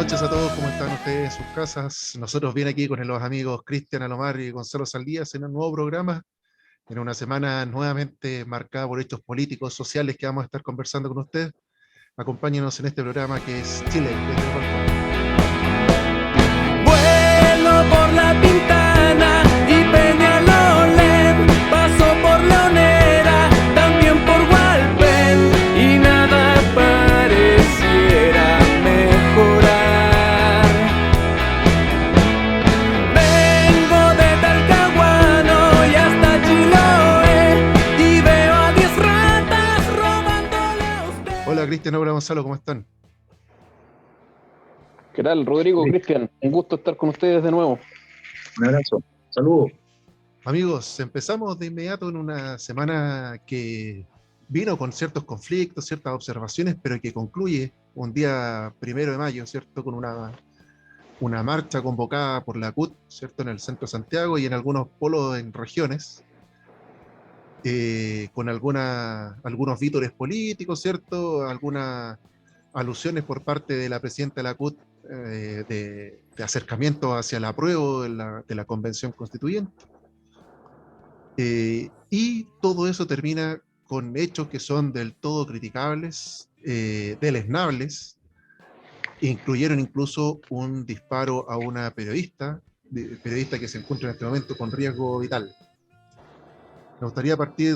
noches a todos, ¿cómo están ustedes en sus casas? Nosotros bien aquí con los amigos Cristian Alomar y Gonzalo Saldías en un nuevo programa, en una semana nuevamente marcada por hechos políticos, sociales que vamos a estar conversando con ustedes. Acompáñenos en este programa que es Chile desde el balcón. Vuelo por la Pintana y Peñalolén, paso por Leonera, también por Hualpén, y nada pareciera mejorar. Vengo de Talcahuano y hasta Chiloé y veo a 10 ratas robándole a usted. Hola Cristian, hola Gonzalo, ¿cómo están? ¿Qué tal, Rodrigo, Cristian? Un gusto estar con ustedes de nuevo. Un abrazo, saludos. Amigos, empezamos de inmediato en una semana que vino con ciertos conflictos, ciertas observaciones, pero que concluye un día 1 de mayo, ¿cierto? Con una marcha convocada por la CUT, ¿cierto? En el centro de Santiago y en algunos polos en regiones, con algunos vítores políticos, ¿cierto? Algunas alusiones por parte de la presidenta de la CUT de acercamiento hacia el apruebo de la Convención Constituyente. Y todo eso termina con hechos que son del todo criticables, deleznables. Incluyeron incluso un disparo a una periodista que se encuentra en este momento con riesgo vital. Me gustaría partir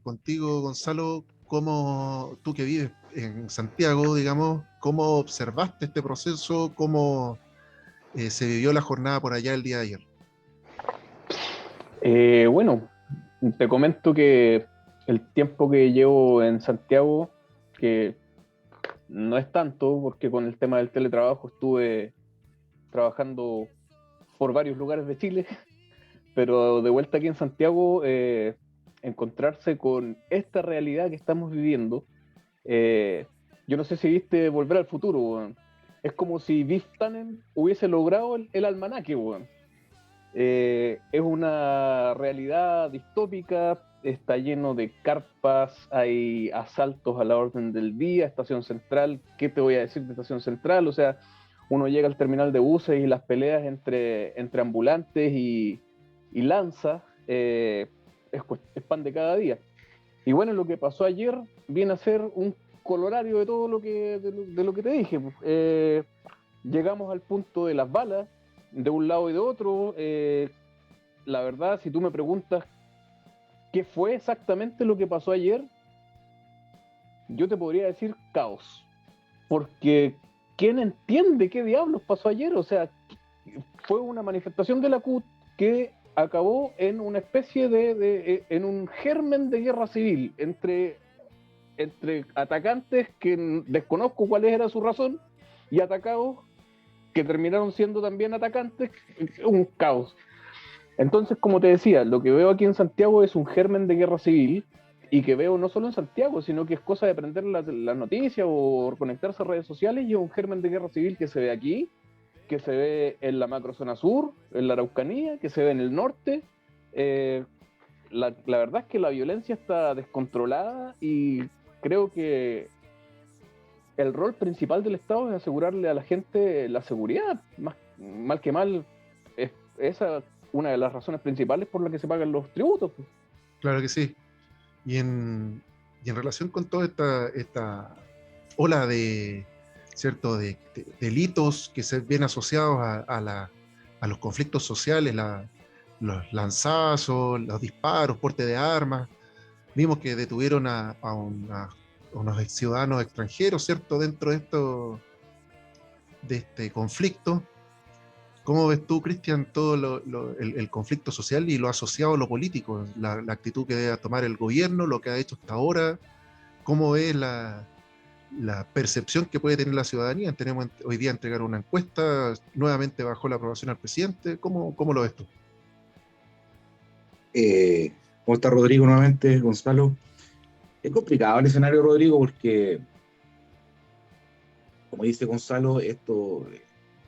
contigo, Gonzalo, cómo tú que vives en Santiago, digamos, cómo observaste este proceso, cómo se vivió la jornada por allá el día de ayer. Bueno, te comento que el tiempo que llevo en Santiago, que no es tanto, porque con el tema del teletrabajo estuve trabajando por varios lugares de Chile, pero de vuelta aquí en Santiago, encontrarse con esta realidad que estamos viviendo. Yo no sé si viste Volver al Futuro, weón. Es como si Biff Tannen hubiese logrado el almanaque, weón. Es una realidad distópica, está lleno de carpas, hay asaltos a la orden del día, Estación Central, ¿qué te voy a decir de Estación Central? O sea, uno llega al terminal de buses y las peleas entre ambulantes y lanzas es pan de cada día. Y bueno, lo que pasó ayer viene a ser un colorario de todo lo que te dije. Llegamos al punto de las balas, de un lado y de otro. La verdad, si tú me preguntas qué fue exactamente lo que pasó ayer, yo te podría decir caos. Porque ¿quién entiende qué diablos pasó ayer? O sea, fue una manifestación de la CUT que acabó en una especie en un germen de guerra civil entre atacantes que desconozco cuál era su razón y atacados que terminaron siendo también atacantes, un caos. Entonces, como te decía, lo que veo aquí en Santiago es un germen de guerra civil y que veo no solo en Santiago, sino que es cosa de prender las noticias o conectarse a redes sociales y es un germen de guerra civil que se ve aquí, que se ve en la macrozona sur, en la Araucanía, que se ve en el norte. La verdad es que la violencia está descontrolada y creo que el rol principal del Estado es asegurarle a la gente la seguridad. Mal que mal, es esa una de las razones principales por las que se pagan los tributos. Claro que sí. Y en relación con toda esta ola de, ¿cierto?, de delitos que se ven asociados a los conflictos sociales, los lanzazos, los disparos, porte de armas. Vimos que detuvieron a unos ciudadanos extranjeros, ¿cierto?, dentro de este conflicto. ¿Cómo ves tú, Cristian, todo el conflicto social y lo asociado a lo político? La actitud que debe tomar el gobierno, lo que ha hecho hasta ahora. ¿Cómo ves la percepción que puede tener la ciudadanía? Tenemos hoy día entregar una encuesta, nuevamente bajó la aprobación al presidente. ¿Cómo lo ves tú? ¿Cómo está Rodrigo nuevamente, Gonzalo? Es complicado el escenario, Rodrigo, porque, como dice Gonzalo, esto,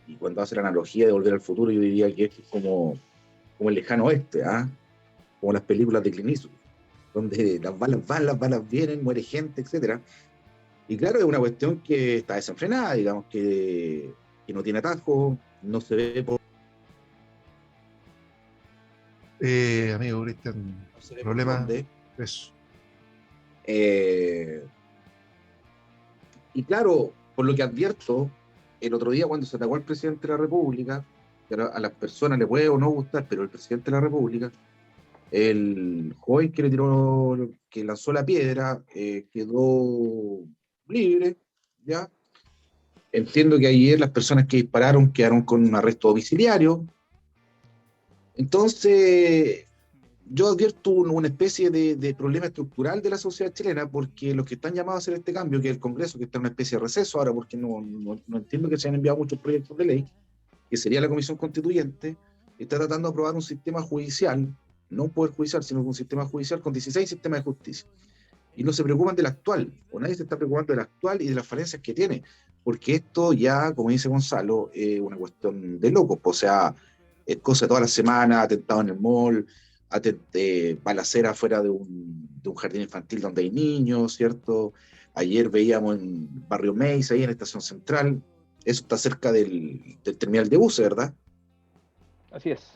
y cuando hace la analogía de Volver al Futuro, yo diría que esto es como el lejano oeste, ¿ah? Como las películas de Clint Eastwood, donde las balas van, las balas vienen, muere gente, etc. Y claro, es una cuestión que está desenfrenada, digamos que que no tiene atajo, no se ve por, Amigo Cristian, no se ve por problema, dónde. eso. Y claro, por lo que advierto, el otro día cuando se atacó al presidente de la República, que a las personas le puede o no gustar, pero el presidente de la República, el joven que le tiró, que lanzó la piedra, quedó libre, ¿ya? Entiendo que ayer las personas que dispararon quedaron con un arresto domiciliario. Entonces, yo advierto una especie de problema estructural de la sociedad chilena, porque los que están llamados a hacer este cambio, que es el Congreso, que está en una especie de receso ahora, porque no entiendo que se hayan enviado muchos proyectos de ley, que sería la Comisión Constituyente, está tratando de aprobar un sistema judicial, no un poder judicial, sino un sistema judicial con 16 sistemas de justicia. Y no se preocupan del actual, o nadie se está preocupando del actual y de las falencias que tiene, porque esto ya, como dice Gonzalo, es una cuestión de locos, o sea, es cosa de toda la semana, atentado en el mall, balacera fuera de un jardín infantil donde hay niños, ¿cierto? Ayer veíamos en Barrio Meis, ahí en Estación Central, eso está cerca del terminal de buses, ¿verdad? Así es.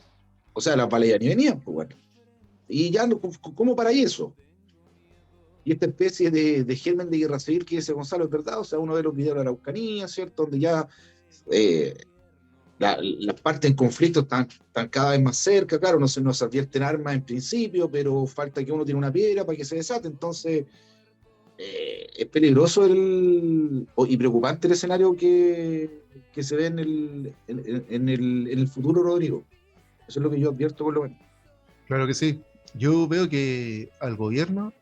O sea, las balas ya ni venían, pues bueno. Y ya, ¿cómo para eso? Y esta especie de germen de guerra civil que dice Gonzalo es verdad, o sea, uno ve los videos de la Araucanía, ¿cierto? Donde ya las partes en conflicto están cada vez más cerca, claro, no se advierten armas en principio, pero falta que uno tiene una piedra para que se desate, entonces es peligroso y preocupante el escenario que se ve en el futuro, Rodrigo. Eso es lo que yo advierto por lo menos. Claro que sí. Yo veo que al gobierno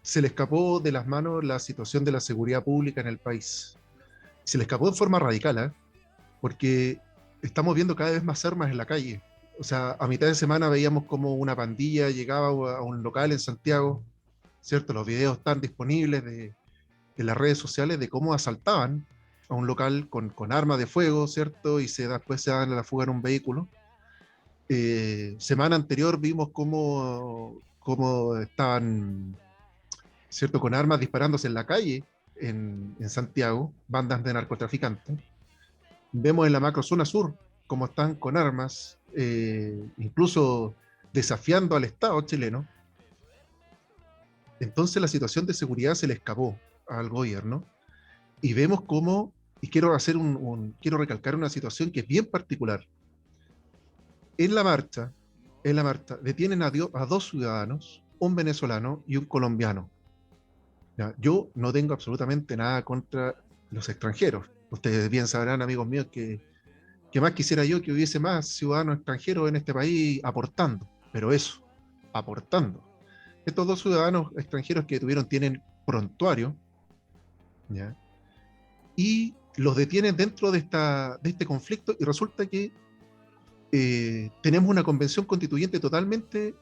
se le escapó de las manos la situación de la seguridad pública en el país. Se le escapó de forma radical, ¿eh? Porque estamos viendo cada vez más armas en la calle. O sea, a mitad de semana veíamos como una pandilla llegaba a un local en Santiago, ¿cierto? Los videos están disponibles en las redes sociales de cómo asaltaban a un local con armas de fuego, ¿cierto? Y después se dan a la fuga en un vehículo. Semana anterior vimos cómo estaban, ¿cierto?, con armas disparándose en la calle en Santiago, bandas de narcotraficantes. Vemos en la macrozona sur cómo están con armas, incluso desafiando al Estado chileno. Entonces la situación de seguridad se le escapó al gobierno y vemos cómo, y quiero recalcar una situación que es bien particular. En la marcha detienen a dos ciudadanos, un venezolano y un colombiano. Ya, yo no tengo absolutamente nada contra los extranjeros. Ustedes bien sabrán, amigos míos, que más quisiera yo que hubiese más ciudadanos extranjeros en este país aportando, pero eso, aportando. Estos dos ciudadanos extranjeros que tienen prontuario, ¿ya? Y los detienen dentro de este conflicto y resulta que tenemos una convención constituyente totalmente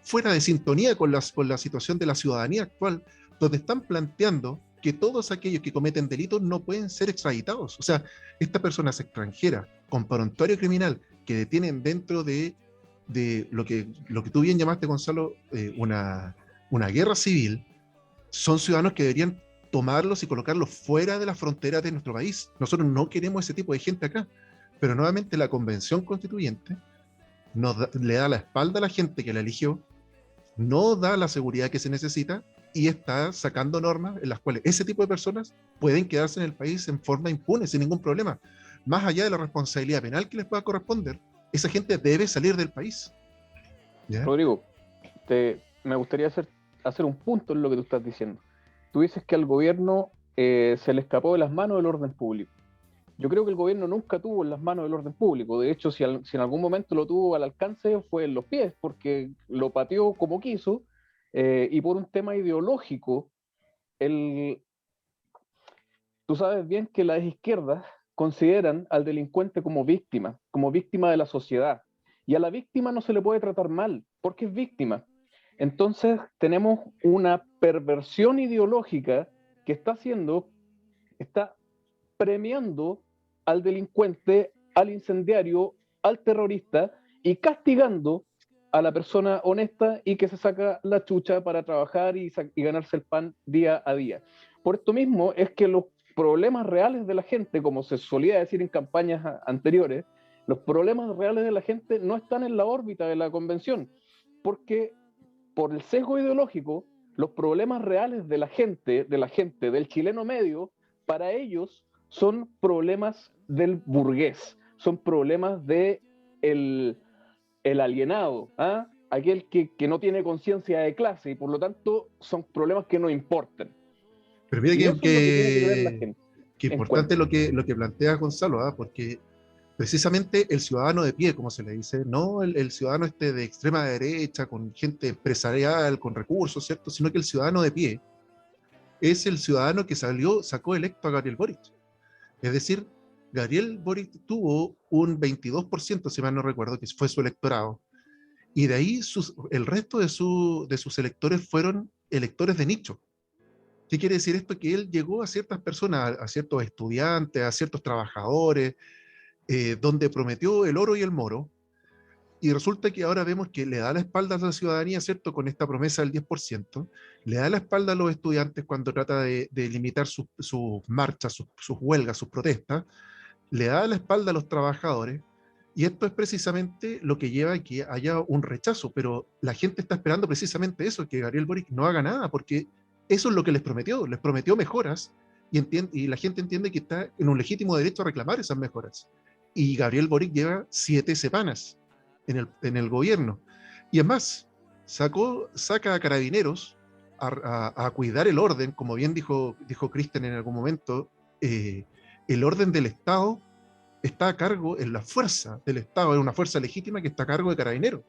fuera de sintonía con la situación de la ciudadanía actual, donde están planteando que todos aquellos que cometen delitos no pueden ser extraditados. O sea, estas personas extranjeras con prontuario criminal que detienen dentro de lo que tú bien llamaste, Gonzalo, una guerra civil, son ciudadanos que deberían tomarlos y colocarlos fuera de las fronteras de nuestro país. Nosotros no queremos ese tipo de gente acá. Pero nuevamente la convención constituyente le da la espalda a la gente que la eligió, no da la seguridad que se necesita y está sacando normas en las cuales ese tipo de personas pueden quedarse en el país en forma impune, sin ningún problema. Más allá de la responsabilidad penal que les pueda corresponder, esa gente debe salir del país. ¿Ya? Rodrigo, me gustaría hacer un punto en lo que tú estás diciendo. Tú dices que al gobierno se le escapó de las manos el orden público. Yo creo que el gobierno nunca tuvo en las manos el orden público. De hecho, si en algún momento lo tuvo al alcance, fue en los pies, porque lo pateó como quiso, y por un tema ideológico, tú sabes bien que las izquierdas consideran al delincuente como víctima de la sociedad. Y a la víctima no se le puede tratar mal, porque es víctima. Entonces tenemos una perversión ideológica que está premiando al delincuente, al incendiario, al terrorista y castigando a la persona honesta y que se saca la chucha para trabajar y ganarse el pan día a día. Por esto mismo es que problemas reales de la gente, como se solía decir en campañas anteriores, los problemas reales de la gente no están en la órbita de la convención, porque por el sesgo ideológico, los problemas reales de la gente, del chileno medio, para ellos son problemas del burgués, son problemas de el alienado, ¿ah? Aquel que no tiene conciencia de clase, y por lo tanto son problemas que no importan. Pero mira Y eso es lo que tiene que ver la gente. que importante lo que plantea Gonzalo, ¿ah? Porque precisamente el ciudadano de pie, como se le dice, no el ciudadano de extrema derecha, con gente empresarial, con recursos, ¿cierto? Sino que el ciudadano de pie es el ciudadano que sacó electo a Gabriel Boric. Es decir, Gabriel Boric tuvo un 22%, si mal no recuerdo, que fue su electorado, y de ahí el resto de sus electores fueron electores de nicho. ¿Qué quiere decir esto? Que él llegó a ciertas personas, a ciertos estudiantes, a ciertos trabajadores, donde prometió el oro y el moro, y resulta que ahora vemos que le da la espalda a la ciudadanía, ¿cierto? Con esta promesa del 10%, le da la espalda a los estudiantes cuando trata de limitar sus marchas, sus huelgas, sus protestas, le da la espalda a los trabajadores, y esto es precisamente lo que lleva a que haya un rechazo, pero la gente está esperando precisamente eso, que Gabriel Boric no haga nada, porque eso es lo que les prometió mejoras, y la gente entiende que está en un legítimo derecho a reclamar esas mejoras. Y Gabriel Boric lleva 7 semanas en el gobierno. Y es más, saca a carabineros a cuidar el orden, como bien dijo Cristian en algún momento, el orden del Estado está a cargo, en la fuerza del Estado, es una fuerza legítima que está a cargo de carabineros.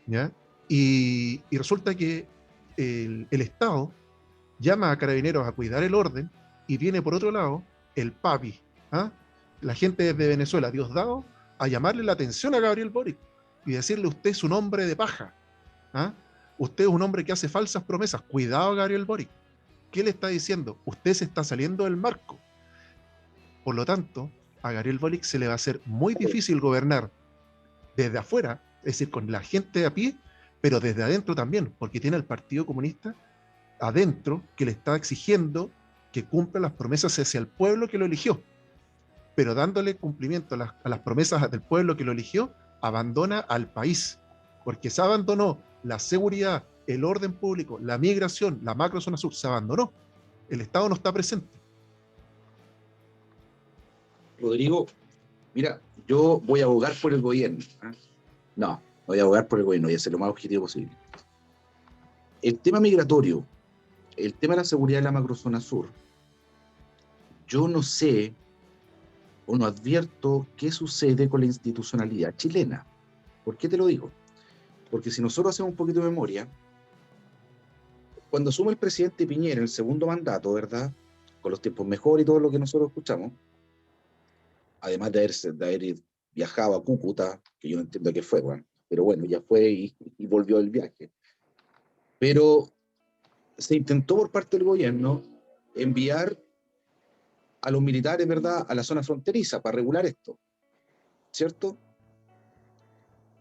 ¿Ya? Y resulta que el Estado llama a carabineros a cuidar el orden, y viene por otro lado el papi, ¿ah? La gente de Venezuela, Diosdado, a llamarle la atención a Gabriel Boric y decirle: usted es un hombre de paja, ¿ah? Usted es un hombre que hace falsas promesas, cuidado Gabriel Boric. ¿Qué le está diciendo? Usted se está saliendo del marco. Por lo tanto, a Gabriel Boric se le va a hacer muy difícil gobernar desde afuera, es decir, con la gente de a pie, pero desde adentro también, porque tiene al Partido Comunista adentro que le está exigiendo que cumpla las promesas hacia el pueblo que lo eligió. Pero dándole cumplimiento a las promesas del pueblo que lo eligió, abandona al país, porque se abandonó la seguridad, el orden público, la migración, la macrozona sur, se abandonó. El Estado no está presente. Rodrigo, mira, yo voy a abogar por el gobierno. No, voy a abogar por el gobierno y hacer lo más objetivo posible. El tema migratorio, el tema de la seguridad de la macrozona sur, yo no sé o no advierto qué sucede con la institucionalidad chilena. ¿Por qué te lo digo? Porque si nosotros hacemos un poquito de memoria, cuando asume el presidente Piñera el segundo mandato, ¿verdad? Con los tiempos mejores y todo lo que nosotros escuchamos, además de haber viajado a Cúcuta, que yo no entiendo qué fue, bueno, pero bueno, ya fue y volvió el viaje. Pero se intentó por parte del gobierno enviar a los militares, ¿verdad?, a la zona fronteriza para regular esto, ¿cierto?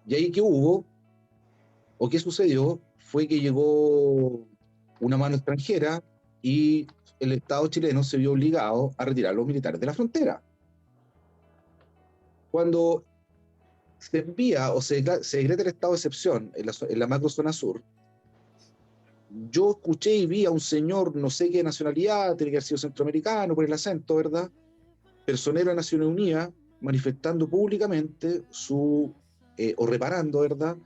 Y ahí, ¿qué hubo? ¿O qué sucedió? Fue que llegó una mano extranjera y el Estado chileno se vio obligado a retirar a los militares de la frontera. Cuando se envía o se decreta el estado de excepción en la macrozona sur, yo escuché y vi a un señor, no sé qué nacionalidad, tiene que haber sido centroamericano por el acento, ¿verdad?, personero de Naciones Unidas, manifestando públicamente o reparando, ¿verdad?,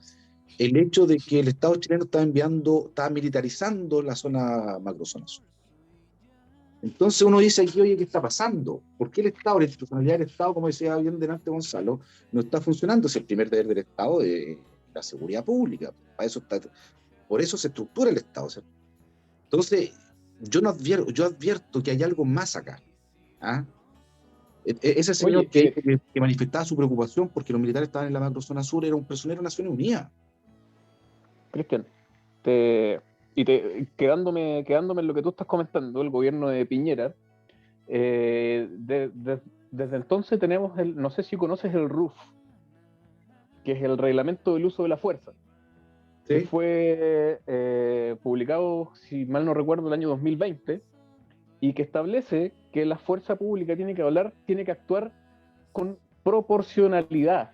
el hecho de que el Estado chileno estaba militarizando la macrozona sur. Entonces uno dice aquí, oye, ¿qué está pasando? ¿Por qué el Estado, la institucionalidad del Estado, como decía bien delante Gonzalo, no está funcionando? Es el primer deber del Estado de la seguridad pública. Por eso se estructura el Estado, ¿cierto? Entonces, yo advierto que hay algo más acá. ¿Ah? Ese señor que manifestaba su preocupación porque los militares estaban en la macrozona sur era un prisionero de Naciones Unidas. Cristian, quedándome en lo que tú estás comentando, el gobierno de Piñera, desde entonces tenemos no sé si conoces el RUF, que es el Reglamento del Uso de la Fuerza, ¿sí?, que fue publicado, si mal no recuerdo, el año 2020, y que establece que la fuerza pública tiene que actuar con proporcionalidad.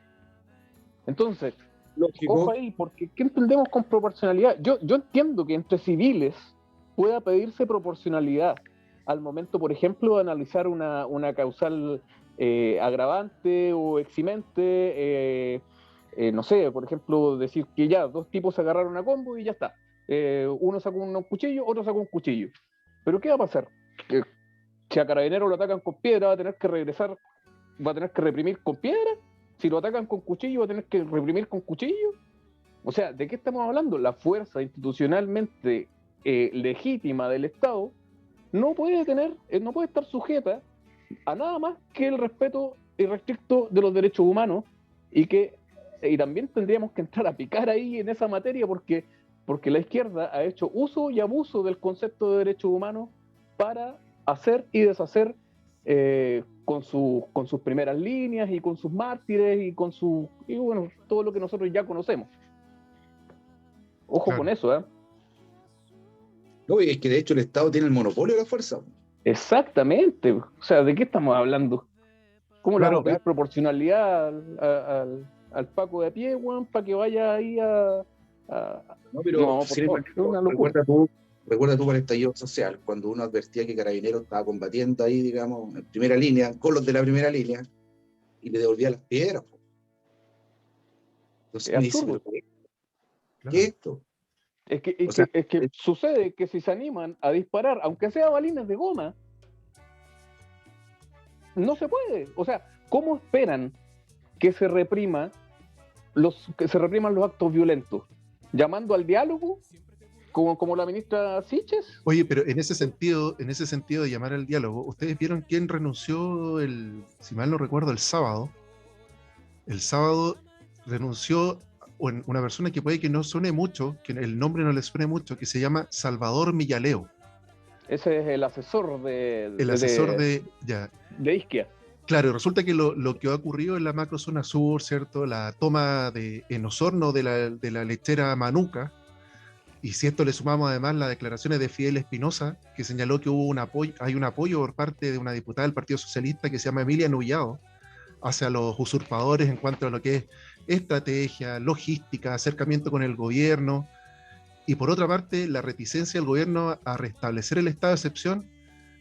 Entonces, Lógico. ojo ahí, porque ¿qué entendemos con proporcionalidad? Yo entiendo que entre civiles pueda pedirse proporcionalidad al momento, por ejemplo, de analizar una causal agravante o eximente, no sé, por ejemplo, decir que ya dos tipos se agarraron a combo y ya está. Uno sacó un cuchillo, otro sacó un cuchillo. Pero ¿qué va a pasar? Si a Carabineros lo atacan con piedra, va a tener que regresar, va a tener que reprimir con piedra. Si lo atacan con cuchillo, va a tener que reprimir con cuchillo. O sea, ¿de qué estamos hablando? La fuerza institucionalmente legítima del Estado no puede estar sujeta a nada más que el respeto irrestricto de los derechos humanos, y también tendríamos que entrar a picar ahí en esa materia porque la izquierda ha hecho uso y abuso del concepto de derechos humanos para hacer y deshacer con sus primeras líneas y con sus mártires y bueno, todo lo que nosotros ya conocemos. Ojo Claro. con eso, ¿eh? No, y es que de hecho el Estado tiene el monopolio de la fuerza. Exactamente. O sea, ¿de qué estamos hablando? ¿Cómo le Claro, vamos a pedir proporcionalidad al Paco de a pie, weón, para que vaya ahí No, pero No, por sin favor, embargo, es una locura. recuerda tú para el estallido social, cuando uno advertía que Carabineros estaba combatiendo ahí, digamos, en primera línea, con los de la primera línea, y le devolvía las piedras. Po. Entonces Es me dice, absurdo. ¿pero claro. qué es esto? O sea, Es que sucede que si se animan a disparar, aunque sea balines de goma, no se puede. O sea, ¿cómo esperan que se repriman los actos violentos? ¿Llamando al diálogo? Como la ministra Siches. Oye, pero en ese sentido de llamar al diálogo, ¿ustedes vieron quién renunció si mal no recuerdo, el sábado? El sábado renunció una persona que puede que no suene mucho, que el nombre no le suene mucho, que se llama Salvador Millaleo, Ese es el asesor el asesor ya. de Isquia. Claro, y resulta que lo que ha ocurrido en la macrozona sur, ¿cierto? La toma en Osorno de la lechera Manuca, y si esto le sumamos además las declaraciones de Fidel Espinosa, que señaló que hay un apoyo por parte de una diputada del Partido Socialista que se llama Emilia Nullado hacia los usurpadores en cuanto a lo que es estrategia, logística, acercamiento con el gobierno, y por otra parte la reticencia del gobierno a restablecer el estado de excepción,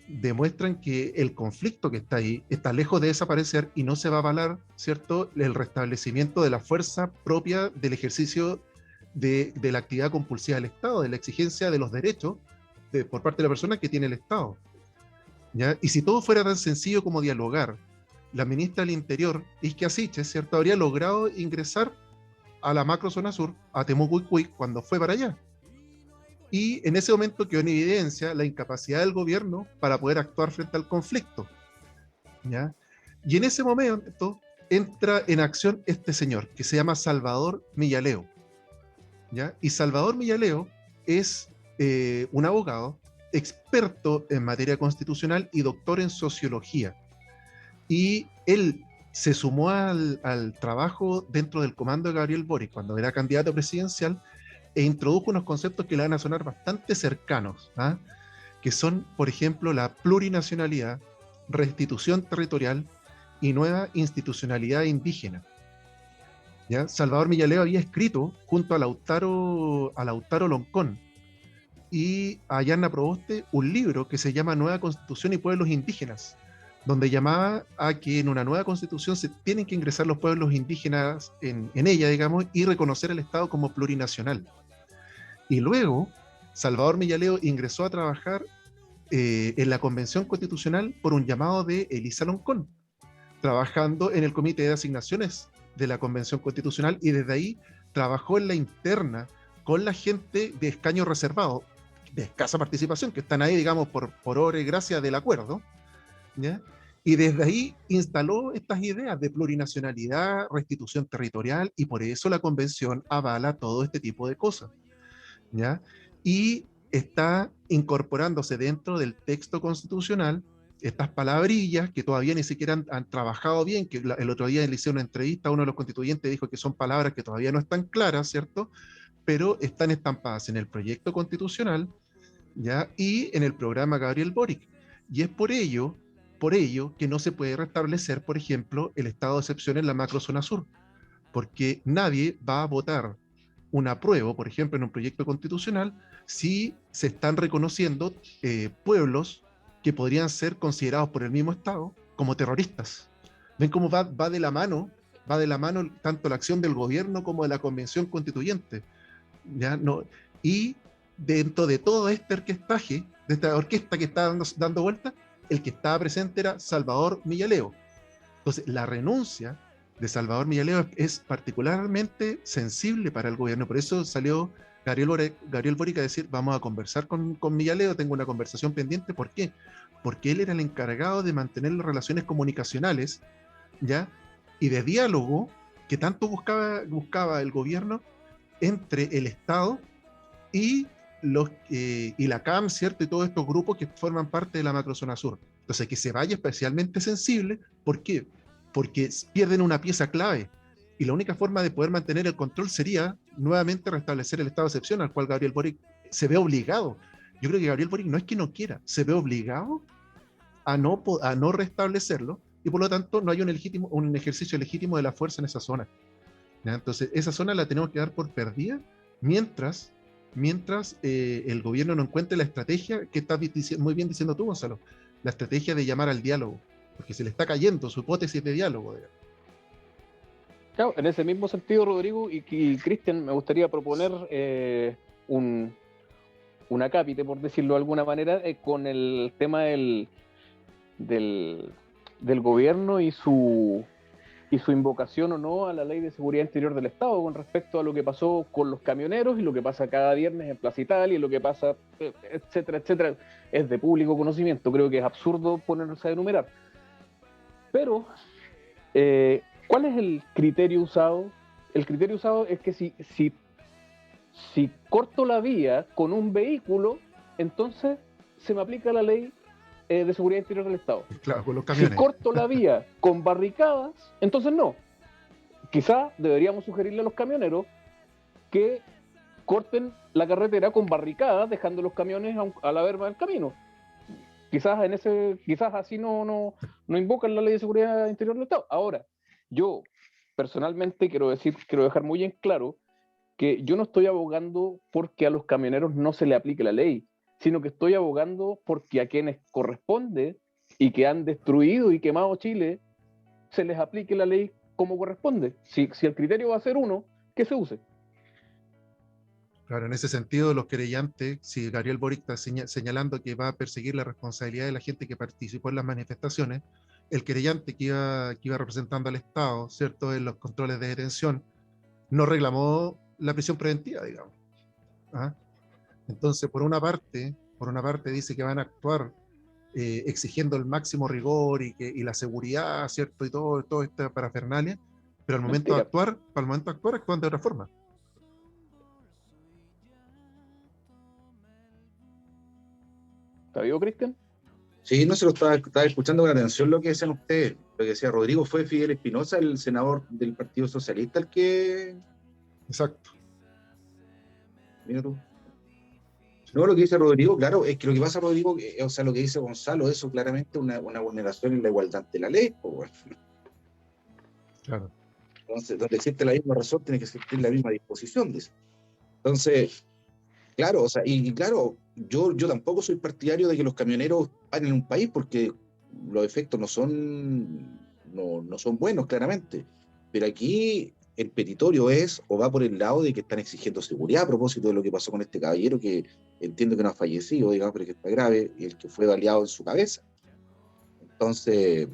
demuestran que el conflicto que está ahí está lejos de desaparecer y no se va a avalar, ¿cierto?, el restablecimiento de la fuerza propia del ejercicio de la actividad compulsiva del Estado, de la exigencia de los derechos por parte de la persona que tiene el Estado. ¿Ya? Y si todo fuera tan sencillo como dialogar, la ministra del Interior, Isquia Siches, ¿cierto?, habría logrado ingresar a la macrozona sur, a Temucuicui, cuando fue para allá. Y en ese momento quedó en evidencia la incapacidad del gobierno para poder actuar frente al conflicto. ¿Ya? Y en ese momento entra en acción este señor, que se llama Salvador Millaleo. ¿Ya? Y Salvador Millaleo es un abogado experto en materia constitucional y doctor en sociología. Y él se sumó al trabajo dentro del comando de Gabriel Boric cuando era candidato presidencial, e introdujo unos conceptos que le van a sonar bastante cercanos, ¿ah? Que son, por ejemplo, la plurinacionalidad, restitución territorial y nueva institucionalidad indígena. ¿Ya? Salvador Millaleo había escrito junto a Lautaro Loncón y a Yanna Proboste un libro que se llama Nueva Constitución y Pueblos Indígenas, donde llamaba a que en una nueva constitución se tienen que ingresar los pueblos indígenas en ella, digamos, y reconocer el Estado como plurinacional. Y luego, Salvador Millaleo ingresó a trabajar en la Convención Constitucional por un llamado de Elisa Loncón, trabajando en el Comité de Asignaciones de la Convención Constitucional, y desde ahí trabajó en la interna con la gente de escaño reservado, de escasa participación, que están ahí, digamos, por obra y gracia del acuerdo, ¿ya? Y desde ahí instaló estas ideas de plurinacionalidad, restitución territorial, y por eso la convención avala todo este tipo de cosas, ¿ya? Y está incorporándose dentro del texto constitucional estas palabrillas que todavía ni siquiera han trabajado bien, que el otro día le hicieron una entrevista a uno de los constituyentes, dijo que son palabras que todavía no están claras, ¿cierto? Pero están estampadas en el proyecto constitucional, ¿ya? Y en el programa Gabriel Boric. Y es por ello que no se puede restablecer, por ejemplo, el estado de excepción en la macrozona sur, porque nadie va a votar un apruebo, por ejemplo, en un proyecto constitucional, si se están reconociendo pueblos que podrían ser considerados por el mismo Estado como terroristas. ¿Ven cómo va de la mano? Va de la mano tanto la acción del gobierno como de la convención constituyente. ¿Ya? No, y dentro de todo este orquestaje, de esta orquesta que está dando vuelta, el que estaba presente era Salvador Millaleo. Entonces, la renuncia de Salvador Millaleo es particularmente sensible para el gobierno. Por eso salió Gabriel Boric a decir, vamos a conversar con Millaleo, tengo una conversación pendiente. ¿Por qué? Porque él era el encargado de mantener las relaciones comunicacionales, ¿ya? Y de diálogo que tanto buscaba el gobierno entre el Estado y la CAM, ¿cierto? Y todos estos grupos que forman parte de la macrozona sur. Entonces, que se vaya especialmente sensible. ¿Por qué? Porque pierden una pieza clave. Y la única forma de poder mantener el control sería nuevamente restablecer el estado de excepción al cual Gabriel Boric se ve obligado. Yo creo que Gabriel Boric no es que no quiera, se ve obligado a no restablecerlo, y por lo tanto no hay un ejercicio legítimo de la fuerza en esa zona. ¿Ya? Entonces, esa zona la tenemos que dar por perdida mientras el gobierno no encuentre la estrategia que estás muy bien diciendo tú, Gonzalo, la estrategia de llamar al diálogo, porque se le está cayendo su hipótesis de diálogo. Claro, en ese mismo sentido, Rodrigo y Cristian, me gustaría proponer un acápite, por decirlo de alguna manera, con el tema del gobierno y su invocación o no a la Ley de Seguridad Interior del Estado con respecto a lo que pasó con los camioneros y lo que pasa cada viernes en Plaza Italia y lo que pasa, etcétera, etcétera. Es de público conocimiento, creo que es absurdo ponerse a enumerar. Pero, ¿cuál es el criterio usado? El criterio usado es que si corto la vía con un vehículo, entonces se me aplica la Ley de Seguridad Interior del Estado. Claro, con los camiones. Si corto la vía con barricadas, entonces no. Quizá deberíamos sugerirle a los camioneros que corten la carretera con barricadas, dejando los camiones a la verba del camino. Quizás así no invocan la Ley de Seguridad Interior del Estado. Ahora, yo personalmente quiero dejar muy en claro que yo no estoy abogando porque a los camioneros no se le aplique la ley, sino que estoy abogando porque a quienes corresponde y que han destruido y quemado Chile, se les aplique la ley como corresponde. Si el criterio va a ser uno, que se use. Claro, en ese sentido, los querellantes, si Gabriel Boric está señalando que va a perseguir la responsabilidad de la gente que participó en las manifestaciones, el querellante que iba representando al Estado, ¿cierto?, en los controles de detención, no reclamó la prisión preventiva, digamos. ¿Ah? Entonces, por una parte dice que van a actuar exigiendo el máximo rigor y la seguridad, ¿cierto? Y todo esta parafernalia, pero al momento de actuar, actúan de otra forma. ¿Está vivo, Cristian? Sí, no se lo estaba escuchando con atención lo que decían ustedes. Lo que decía Rodrigo, fue Fidel Espinosa, el senador del Partido Socialista, el que... Exacto. Mira tú. No, lo que dice Rodrigo, claro, es que lo que pasa, Rodrigo, o sea, lo que dice Gonzalo, eso claramente es una vulneración en la igualdad ante la ley, pues, bueno. Claro. Entonces, donde existe la misma razón, tiene que existir la misma disposición, dice. Entonces, claro, o sea, y claro, yo tampoco soy partidario de que los camioneros paren en un país, porque los efectos no son buenos, claramente. Pero aquí el petitorio va por el lado de que están exigiendo seguridad a propósito de lo que pasó con este caballero, que entiendo que no ha fallecido, digamos, pero que está grave, y el que fue baleado en su cabeza. Entonces,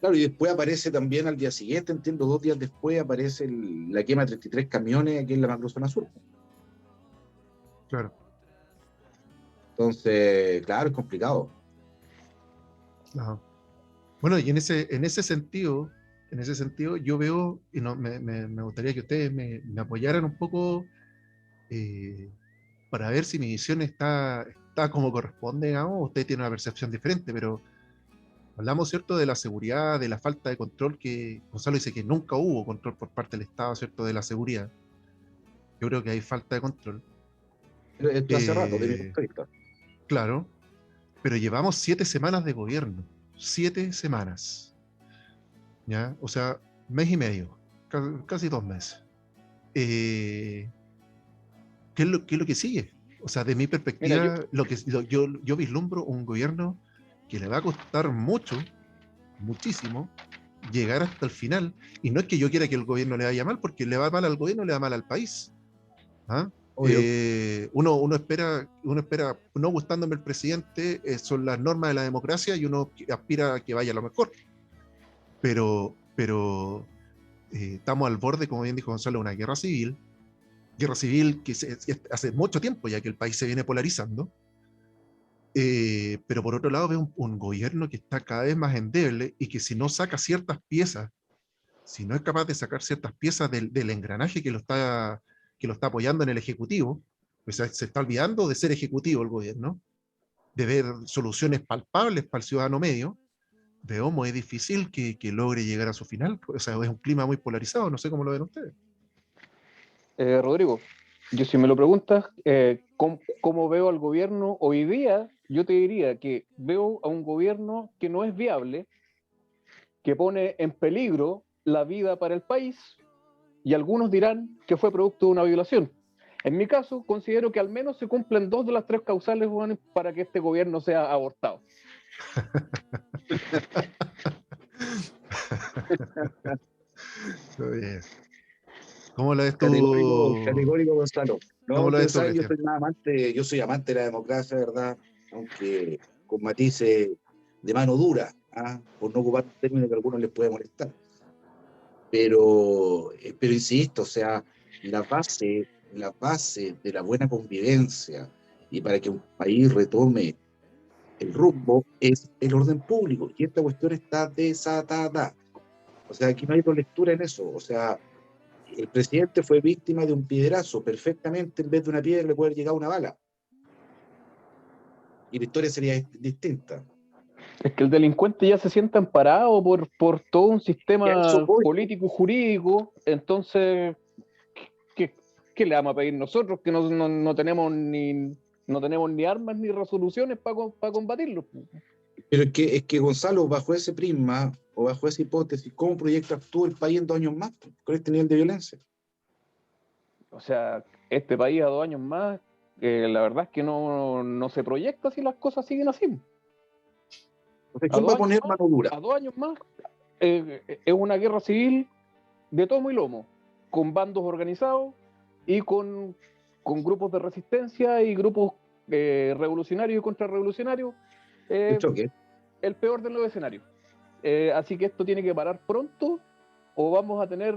claro, y después aparece también al día siguiente, entiendo, 2 días después, aparece la quema de 33 camiones aquí en la macrozona sur. Claro. Entonces, claro, es complicado. Ajá. Bueno, y en ese sentido, yo veo, y me gustaría que ustedes me apoyaran un poco para ver si mi visión está como corresponde, digamos. Usted tiene una percepción diferente, pero hablamos, ¿cierto?, de la seguridad, de la falta de control, que Gonzalo dice que nunca hubo control por parte del Estado, ¿cierto?, de la seguridad. Yo creo que hay falta de control. Esto hace rato, desde mi punto de vista. Claro. pero llevamos 7 semanas de gobierno, 7 semanas, ¿ya? O sea, mes y medio, casi 2 meses. ¿Qué es lo que sigue? O sea, de mi perspectiva, Mira, yo vislumbro un gobierno que le va a costar mucho, muchísimo, llegar hasta el final. Y no es que yo quiera que el gobierno le vaya mal, porque le va mal al gobierno, le va mal al país. ¿Ah? Obvio. Uno espera, no gustándome el presidente, son las normas de la democracia y uno aspira a que vaya a lo mejor. Pero estamos al borde, como bien dijo Gonzalo, de una guerra civil que hace mucho tiempo ya que el país se viene polarizando. Pero por otro lado veo un gobierno que está cada vez más endeble y que si no saca ciertas piezas, si no es capaz de sacar ciertas piezas del engranaje que lo está apoyando en el Ejecutivo, pues se está olvidando de ser ejecutivo el gobierno, de ver soluciones palpables para el ciudadano medio, veo muy difícil que logre llegar a su final. O sea, es un clima muy polarizado, no sé cómo lo ven ustedes. Rodrigo, yo si me lo preguntas, ¿cómo veo al gobierno hoy día? Yo te diría que veo a un gobierno que no es viable, que pone en peligro la vida para el país, y algunos dirán que fue producto de una violación. En mi caso, considero que al menos se cumplen 2 de las 3 causales, Juan, para que este gobierno sea abortado. ¿Cómo lo ves Categórico, tú? categórico, Gonzalo. ¿Cómo No, lo ustedes ves tú, saben, Cristian? yo soy amante de la democracia, ¿verdad? Aunque con matices de mano dura, ¿ah? Por no ocupar un término que a algunos les puede molestar. Pero insisto, o sea, la base de la buena convivencia y para que un país retome el rumbo es el orden público. Y esta cuestión está desatada. O sea, aquí no hay dos lecturas en eso. O sea, el presidente fue víctima de un piedrazo. Perfectamente, en vez de una piedra, le puede haber llegado una bala. Y la historia sería distinta. Es que el delincuente ya se siente amparado por todo un Y a eso sistema voy. político y jurídico, entonces, ¿qué le vamos a pedir nosotros que no tenemos ni armas ni resoluciones para combatirlo? Pero es que, Gonzalo, bajo ese prisma o bajo esa hipótesis, ¿cómo proyectas tú el país en 2 años más con este nivel de violencia? O sea, este país a 2 años más, la verdad es que no se proyecta si las cosas siguen así. O sea, A ¿quién 2 va a años poner más, mano dura? a 2 años más, es una guerra civil de tomo y lomo, con bandos organizados y con grupos de resistencia y grupos revolucionarios y contrarrevolucionarios, El eh, choque. el peor de los escenarios. Así que esto tiene que parar pronto o vamos a tener,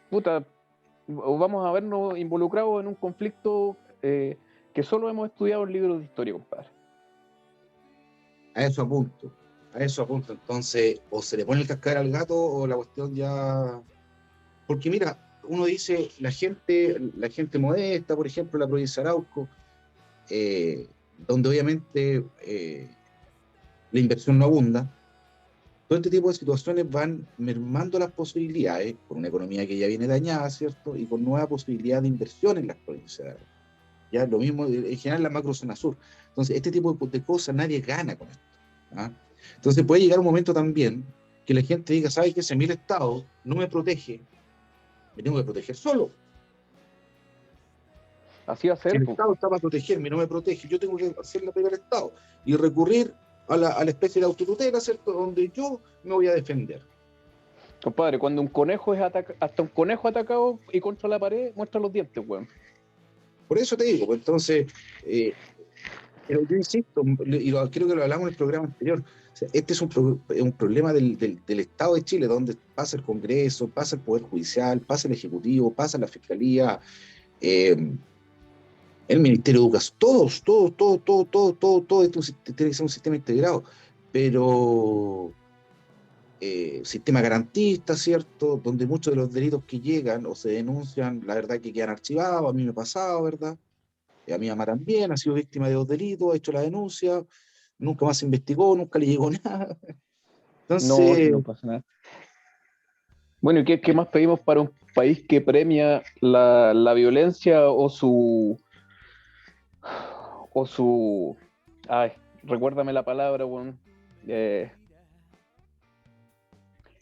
puta, o vamos a vernos involucrados en un conflicto que solo hemos estudiado en libros de historia, compadre. A eso apunto. A eso apunto. Entonces, o se le pone el cascabel al gato o la cuestión ya. Porque mira, uno dice, la gente modesta, por ejemplo, la provincia de Arauco, donde obviamente la inversión no abunda, todo este tipo de situaciones van mermando las posibilidades, con una economía que ya viene dañada, ¿cierto? Y con nueva posibilidad de inversión en las provincias. Ya lo mismo en general la macrozona sur. Entonces, este tipo de cosas nadie gana con esto. ¿Ah? Entonces puede llegar un momento también que la gente diga, ¿sabes qué? Si a mí el Estado no me protege, me tengo que proteger solo. Así va a Si ser, el pues. Estado está para protegerme y no me protege, yo tengo que hacer la pega del Estado y recurrir a la especie de autotutela, ¿cierto? Donde yo me voy a defender. Compadre, cuando un conejo hasta un conejo atacado y contra la pared, muestra los dientes, weón. Por eso te digo, pues entonces, pero yo insisto, y creo que lo hablamos en el programa anterior, o sea, este es un problema del Estado de Chile, donde pasa el Congreso, pasa el Poder Judicial, pasa el Ejecutivo, pasa la Fiscalía, el Ministerio de Educación, todo esto tiene que ser un sistema integrado, pero sistema garantista, ¿cierto? Donde muchos de los delitos que llegan o se denuncian, la verdad que quedan archivados, a mí me ha pasado, ¿verdad? A mi mamá también ha sido víctima de 2 delitos, ha hecho la denuncia, nunca más se investigó, nunca le llegó nada. No, si Entonces, no pasa nada. Bueno, ¿y qué más pedimos para un país que premia la violencia o su... Ay, recuérdame la palabra, weón.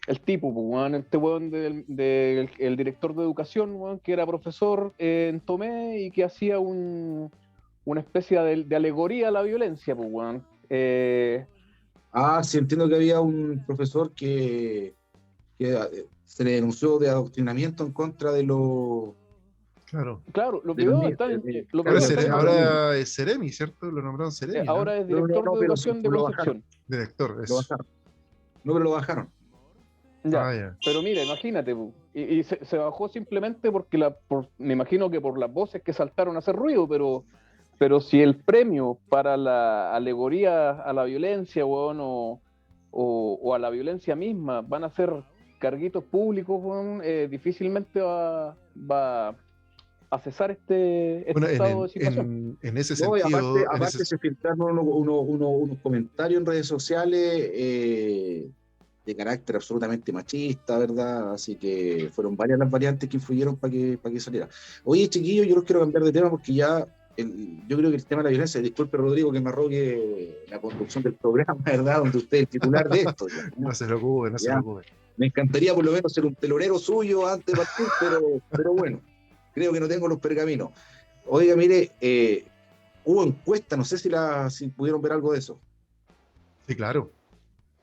El tipo, pues, weón, este weón el director de educación, weón, que era profesor en Tomé y que hacía una especie de alegoría a la violencia, pues, weón. Sí, entiendo que había un profesor que se le denunció de adoctrinamiento en contra de los... Claro. Claro, los de los videos niños, están, los Ahora, videos están en internet. ahora es Ceremi, ¿cierto? Lo nombraron Ceremi, ¿no? Ahora es No, director de pero educación de lo Concepción. Director, lo eso. bajaron. No, pero lo bajaron. Ya. Ya. Pero mira, imagínate, y se bajó simplemente porque me imagino que por las voces que saltaron a hacer ruido, pero si el premio para la alegoría a la violencia, weón, o a la violencia misma van a ser carguitos públicos, weón, difícilmente va a cesar este Bueno, estado de situación. en ese No, y sentido, aparte se filtraron unos comentarios en redes sociales de carácter absolutamente machista, ¿verdad? Así que fueron varias las variantes que influyeron para que saliera. Oye, chiquillos, yo los quiero cambiar de tema porque ya yo creo que el tema de la violencia, disculpe Rodrigo que me arrogue la conducción del programa, ¿verdad? Donde usted es el titular de esto. Ya, no se preocupe, no se Ya. preocupe. Me encantaría por lo menos ser un telonero suyo antes de partir, pero bueno, creo que no tengo los pergaminos. Oiga, mire, hubo encuesta, no sé si pudieron ver algo de eso. Sí, claro.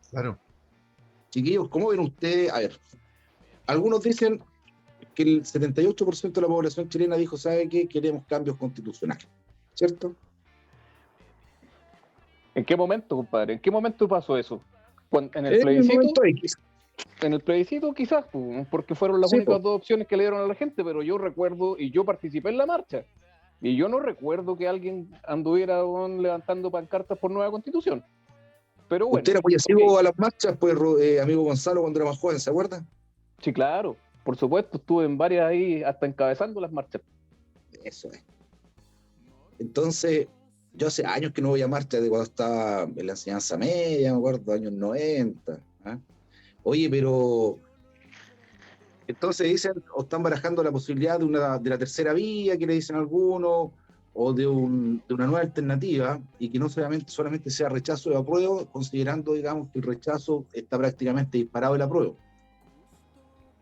Claro. Chiquillos, ¿cómo ven ustedes? A ver, algunos dicen que el 78% de la población chilena dijo, ¿sabe qué? Queremos cambios constitucionales, ¿cierto? ¿En qué momento, compadre? ¿En qué momento pasó eso? ¿En el En el plebiscito? momento X. En el plebiscito quizás, porque fueron las Sí, únicas dos opciones que le dieron a la gente, pero yo recuerdo, y yo participé en la marcha, y yo no recuerdo que alguien anduviera levantando pancartas por nueva constitución. Pero bueno. Usted era muy asiduo okay. a las marchas, pues, amigo Gonzalo, cuando era más joven, ¿se acuerda? Sí, claro, por supuesto, estuve en varias ahí, hasta encabezando las marchas. Eso es. Entonces, yo hace años que no voy a marchas de cuando estaba en la enseñanza media, me acuerdo, años 90. ¿Ah? Oye, pero entonces dicen, o están barajando la posibilidad de la tercera vía, que le dicen algunos, o de una nueva alternativa, y que no solamente sea rechazo de apruebo, considerando, digamos, que el rechazo está prácticamente disparado del apruebo.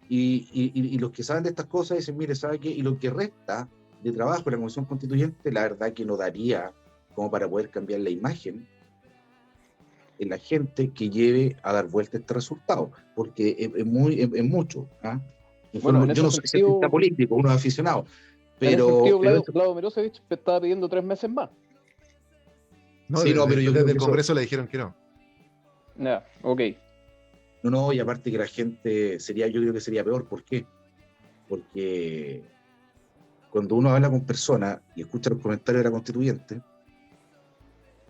Y los que saben de estas cosas dicen, mire, ¿sabe qué? Y lo que resta de trabajo en la Convención Constituyente, la verdad que no daría como para poder cambiar la imagen en la gente que lleve a dar vuelta este resultado, porque es mucho. ¿Ah? Bueno, yo no soy cientista político, uno es aficionado, pero... En ese sentido, Vlado Mirosevich estaba pidiendo 3 meses más. No, sí, pero yo desde el Congreso le dijeron que no. Ya, ok. No, y aparte que la gente yo creo que sería peor. ¿Por qué? Porque cuando uno habla con personas y escucha los comentarios de la constituyente,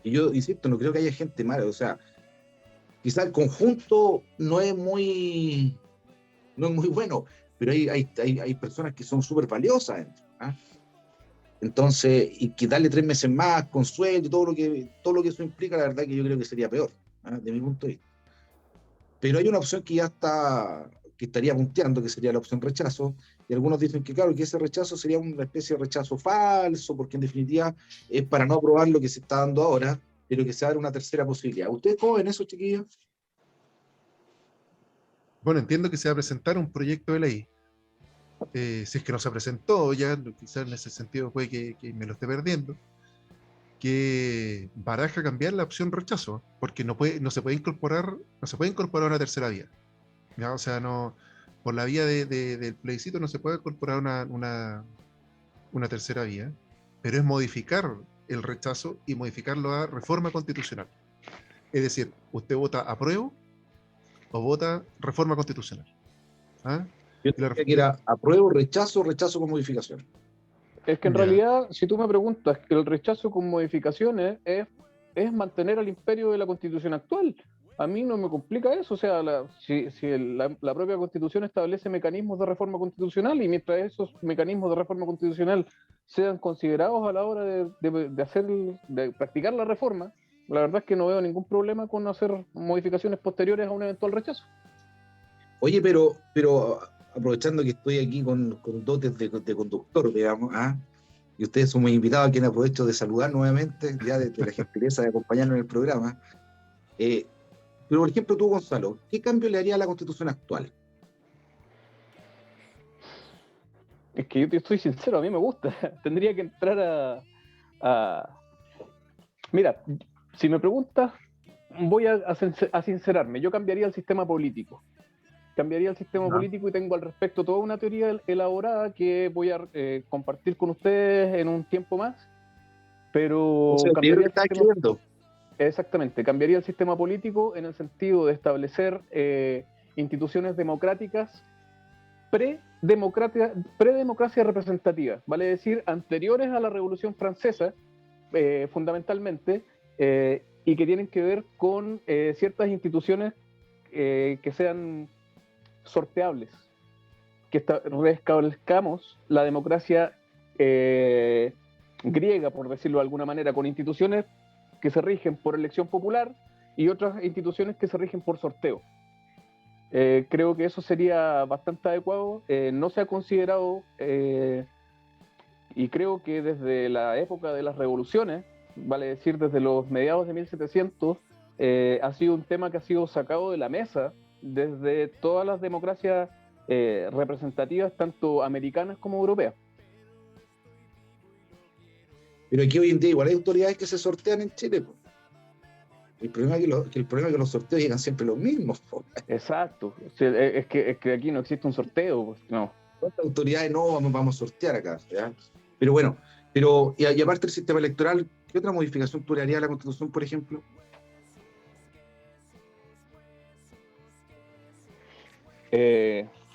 y yo insisto, no creo que haya gente mala, o sea, quizá el conjunto no es muy bueno, pero hay personas que son súper valiosas dentro, ¿ah? Entonces, y que darle 3 meses más con sueldo, todo lo que eso implica, la verdad que yo creo que sería peor, ¿ah? De mi punto de vista. Pero hay una opción que ya que estaría punteando, que sería la opción rechazo, y algunos dicen que claro, que ese rechazo sería una especie de rechazo falso, porque en definitiva es para no aprobar lo que se está dando ahora, pero que se abre una tercera posibilidad. ¿Ustedes cómo ven eso, chiquillos? Bueno, entiendo que se va a presentar un proyecto de ley. Si es que no se presentó ya, quizás en ese sentido puede que me lo esté perdiendo, que baraja cambiar la opción rechazo, porque no se puede incorporar una tercera vía. ¿Ya? O sea, no, por la vía del plebiscito no se puede incorporar una tercera vía, pero es modificar el rechazo y modificarlo a reforma constitucional. Es decir, usted vota apruebo o vota reforma constitucional. ¿Ah? Yo diría que era apruebo, rechazo con modificación. Es que en realidad, si tú me preguntas, que el rechazo con modificaciones es mantener al imperio de la Constitución actual. A mí no me complica eso, o sea, si la propia Constitución establece mecanismos de reforma constitucional y mientras esos mecanismos de reforma constitucional sean considerados a la hora de practicar la reforma, la verdad es que no veo ningún problema con hacer modificaciones posteriores a un eventual rechazo. Oye, pero aprovechando que estoy aquí con dotes de conductor, digamos, ¿ah? y ustedes son muy invitados, a quien aprovecho de saludar nuevamente, ya de la gentileza de acompañarnos en el programa. Pero, por ejemplo, tú, Gonzalo, ¿qué cambio le haría a la Constitución actual? Es que yo te estoy sincero, a mí me gusta. Tendría que entrar a... Mira, si me preguntas, voy a sincerarme. Yo cambiaría el sistema político. Cambiaría el sistema ¿No? político y tengo al respecto toda una teoría elaborada que voy a compartir con ustedes en un tiempo más. Pero O sea, el libro cambiaría que el estás sistema... escribiendo. Exactamente, cambiaría el sistema político en el sentido de establecer instituciones democráticas pre-democracia representativa, vale decir, anteriores a la Revolución Francesa, fundamentalmente, y que tienen que ver con ciertas instituciones que sean sorteables, que restablezcamos la democracia griega, por decirlo de alguna manera, con instituciones que se rigen por elección popular y otras instituciones que se rigen por sorteo. Creo que eso sería bastante adecuado. No se ha considerado, y creo que desde la época de las revoluciones, vale decir desde los mediados de 1700, ha sido un tema que ha sido sacado de la mesa desde todas las democracias representativas, tanto americanas como europeas. Pero aquí hoy en día igual hay autoridades que se sortean en Chile, po. El problema es que los sorteos llegan siempre los mismos, po. Exacto. O sea, es que aquí no existe un sorteo, pues, no. ¿Cuántas autoridades no vamos a sortear acá? ¿Ya? Pero bueno, y aparte del sistema electoral, ¿qué otra modificación tú le harías a la Constitución, por ejemplo?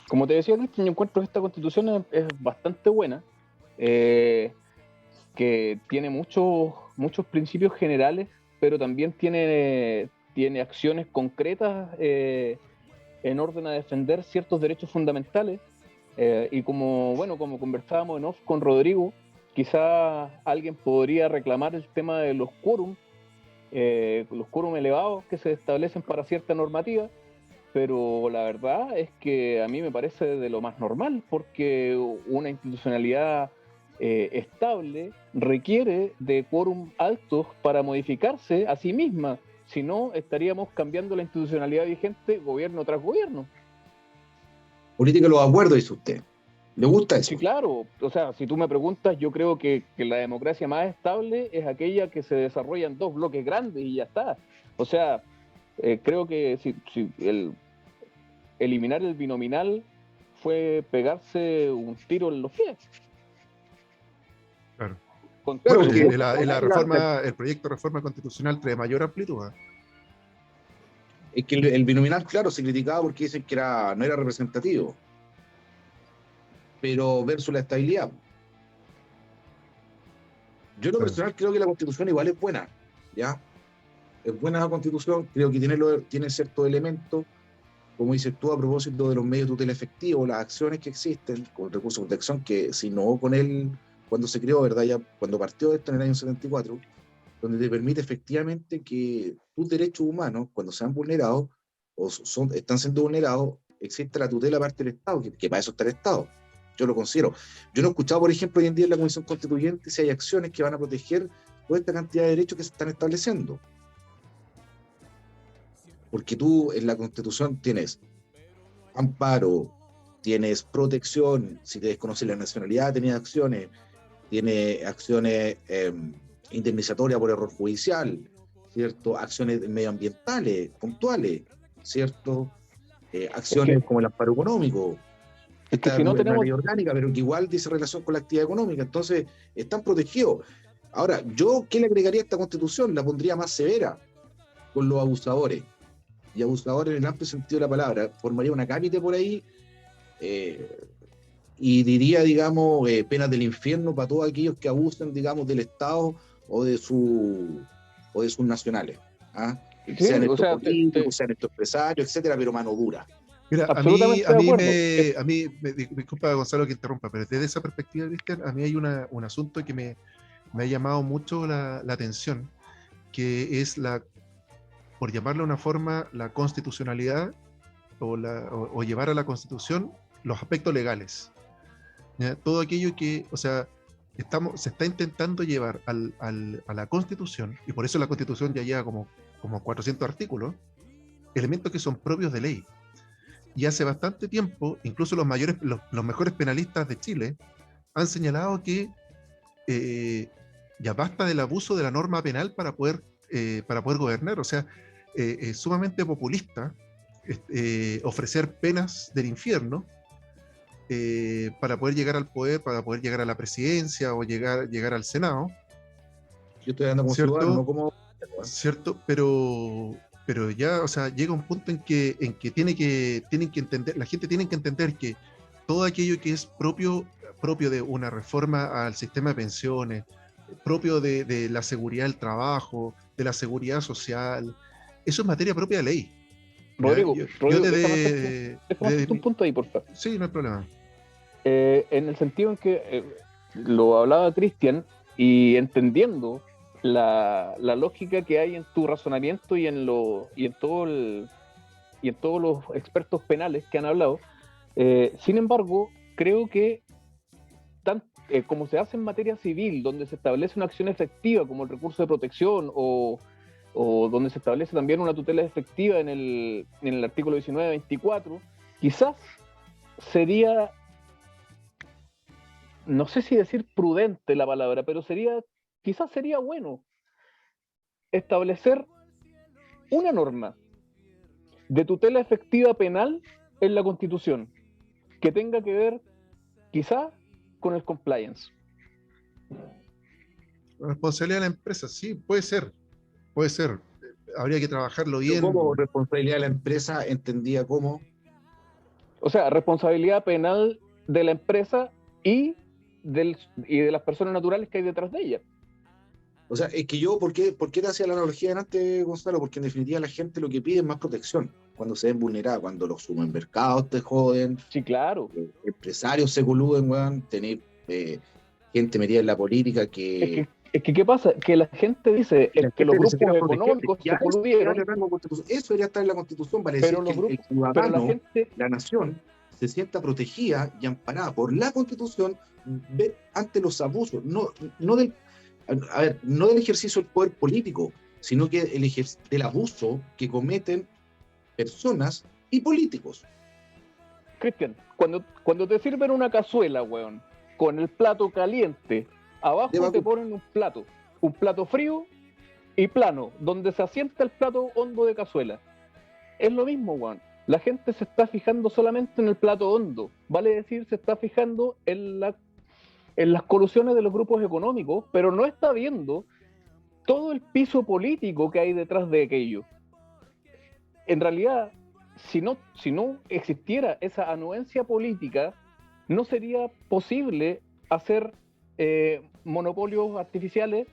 Como te decía, Cristian, yo encuentro que esta constitución es bastante buena, que tiene muchos principios generales, pero también tiene acciones concretas en orden a defender ciertos derechos fundamentales. Y como conversábamos en off con Rodrigo, quizá alguien podría reclamar el tema de los quórum elevados que se establecen para cierta normativa, pero la verdad es que a mí me parece de lo más normal, porque una institucionalidad estable requiere de quórum altos para modificarse a sí misma, si no estaríamos cambiando la institucionalidad vigente gobierno tras gobierno. Política de los acuerdos, dice usted. ¿Le gusta eso? Sí, claro, o sea, si tú me preguntas, yo creo que la democracia más estable es aquella que se desarrolla en dos bloques grandes y ya está. O sea, creo que si eliminar el binominal fue pegarse un tiro en los pies. Claro. Claro, Bueno, porque- el proyecto de reforma constitucional trae mayor amplitud, ¿eh? Es que el binominal, claro, se criticaba porque dicen que no era representativo. Pero versus la estabilidad. Yo en lo Claro. personal creo que la Constitución igual es buena, ¿ya? Es buena la Constitución, creo que tiene ciertos elementos, como dices tú, a propósito de los medios de tutela efectivos, las acciones que existen con el recurso de protección que se innovó con él cuando se creó, ¿verdad? Ya cuando partió esto en el año 74, donde te permite efectivamente que tus derechos humanos, cuando sean vulnerados o están siendo vulnerados, existe la tutela parte del Estado, que para eso está el Estado. Yo lo considero. Yo no he escuchado, por ejemplo, hoy en día en la Comisión Constituyente si hay acciones que van a proteger toda esta cantidad de derechos que se están estableciendo. Porque tú en la Constitución tienes amparo, tienes protección, si te desconoce la nacionalidad, tienes acciones indemnizatorias por error judicial, ¿cierto? Acciones medioambientales, puntuales, ¿cierto? Acciones como el amparo económico. Es que si no Una tenemos... ley orgánica, pero que igual dice relación con la actividad económica, entonces están protegidos. Ahora, ¿yo qué le agregaría a esta Constitución? La pondría más severa con los abusadores. Y abusadores en el amplio sentido de la palabra. Formaría una cápite por ahí y diría, digamos, penas del infierno para todos aquellos que abusen, digamos, del Estado o de sus nacionales. ¿Ah? Sí, Sean o estos sea, políticos, sean estos empresarios, etcétera, pero mano dura. Mira, Absolutamente de acuerdo. Disculpa Gonzalo que interrumpa, pero desde esa perspectiva, Cristian, a mí hay un asunto que me ha llamado mucho la atención, que es por llamarlo de una forma, la constitucionalidad o llevar a la Constitución los aspectos legales. ¿Ya? Todo aquello que, o sea, se está intentando llevar a la Constitución, y por eso la Constitución ya lleva como 400 artículos, elementos que son propios de ley. Y hace bastante tiempo, incluso los mejores penalistas de Chile han señalado que ya basta del abuso de la norma penal para poder gobernar. O sea, es sumamente populista ofrecer penas del infierno para poder llegar al poder, para poder llegar a la presidencia o llegar al Senado. Yo estoy hablando como ¿Cierto? ciudadano, no como... ¿Cierto? Pero ya, o sea, llega un punto en que tienen que entender, la gente tiene que entender que todo aquello que es propio de una reforma al sistema de pensiones, propio de la seguridad del trabajo, de la seguridad social, eso es materia propia de ley. Rodrigo, Déjame hacerte un punto ahí, por favor. Sí, no hay problema. En el sentido en que lo hablaba Cristian, y entendiendo la lógica que hay en tu razonamiento y en todos los expertos penales que han hablado. Sin embargo, creo que como se hace en materia civil, donde se establece una acción efectiva como el recurso de protección o donde se establece también una tutela efectiva en el artículo 19-24, quizás sería, no sé si decir prudente la palabra, pero quizás sería bueno establecer una norma de tutela efectiva penal en la Constitución que tenga que ver quizás con el compliance. La responsabilidad de la empresa, sí, puede ser. Habría que trabajarlo bien. Como responsabilidad de la empresa entendía como... O sea, responsabilidad penal de la empresa y de las personas naturales que hay detrás de ella. O sea, es que yo, ¿por qué te hacía la analogía delante, Gonzalo? Porque en definitiva la gente lo que pide es más protección. Cuando se ven vulnerados, cuando los supermercados te joden. Sí, claro. Empresarios se coluden, weón. Tener gente metida en la política que... Es que ¿qué pasa? Que la gente dice que los grupos económicos se coludieron. Eso debería estar en la Constitución para Pero decir que el ciudadano, la nación, se sienta protegida y amparada por la Constitución ante los abusos, no del ejercicio del poder político, sino que del abuso que cometen personas y políticos. Cristian, cuando te sirven una cazuela, weón, con el plato caliente, abajo te ponen un plato frío y plano, donde se asienta el plato hondo de cazuela. Es lo mismo, weón. La gente se está fijando solamente en el plato hondo, vale decir, se está fijando en las colusiones de los grupos económicos, pero no está viendo todo el piso político que hay detrás de aquello. En realidad, si no existiera esa anuencia política, no sería posible hacer monopolios artificiales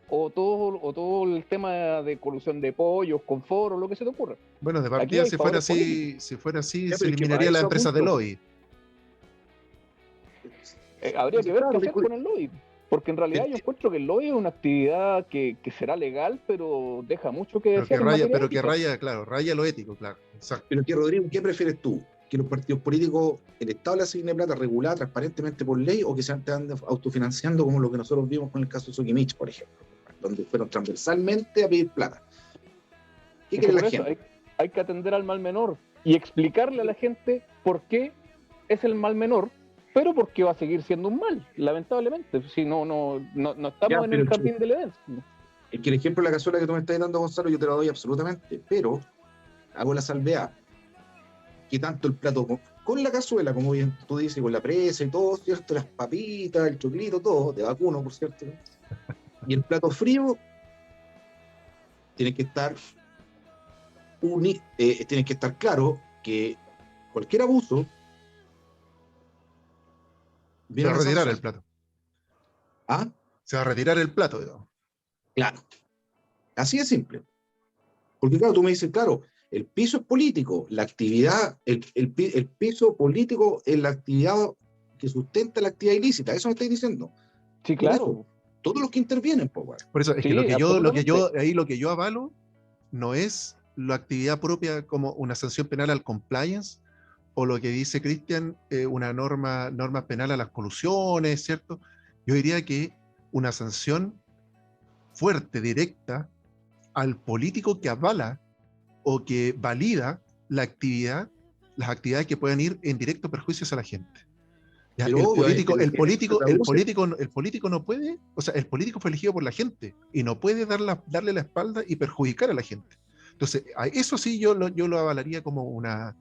o todo el tema de colusión de pollos con foros, lo que se te ocurra. Bueno, de partida, si fuera así, se eliminaría la empresa de lobby. Habría que ver qué hacer con el lobby, porque en realidad yo encuentro que el lobby es una actividad que será legal, pero deja mucho que decir. Pero que raya lo ético, claro. Exacto. Pero que, Rodrigo, ¿qué prefieres tú? ¿Que los partidos políticos, el Estado le asigne plata regulada transparentemente por ley, o que se estén autofinanciando como lo que nosotros vimos con el caso de Sokimich, por ejemplo, donde fueron transversalmente a pedir plata? ¿Qué quiere la gente? Hay que atender al mal menor y explicarle a la gente por qué es el mal menor, pero porque va a seguir siendo un mal, lamentablemente. Si no estamos en el jardín del Edén. Es que el ejemplo de la cazuela que tú me estás dando, Gonzalo, yo te lo doy absolutamente, pero hago la salvedad que tanto el plato con la cazuela, como bien tú dices, con la presa y todo, ¿cierto? Las papitas, el choclito, todo, de vacuno, por cierto, y el plato frío tiene que estar claro que cualquier abuso se va a retirar el plato. ¿Ah? Se va a retirar el plato, digamos. Claro. Así de simple. Porque claro, tú me dices, claro, el piso es político, la actividad, el piso político es la actividad que sustenta la actividad ilícita, eso me estáis diciendo. Sí, claro. Todos los que intervienen, por eso es que lo que yo avalo no es la actividad propia como una sanción penal al compliance, o lo que dice Cristian, una norma penal a las colusiones, ¿cierto? Yo diría que una sanción fuerte, directa, al político que avala o que valida la actividad, las actividades que puedan ir en directo perjuicio a la gente. Ya, Pero obvio, el político no puede, o sea, el político fue elegido por la gente y no puede darle la espalda y perjudicar a la gente. Entonces, eso sí yo lo avalaría como una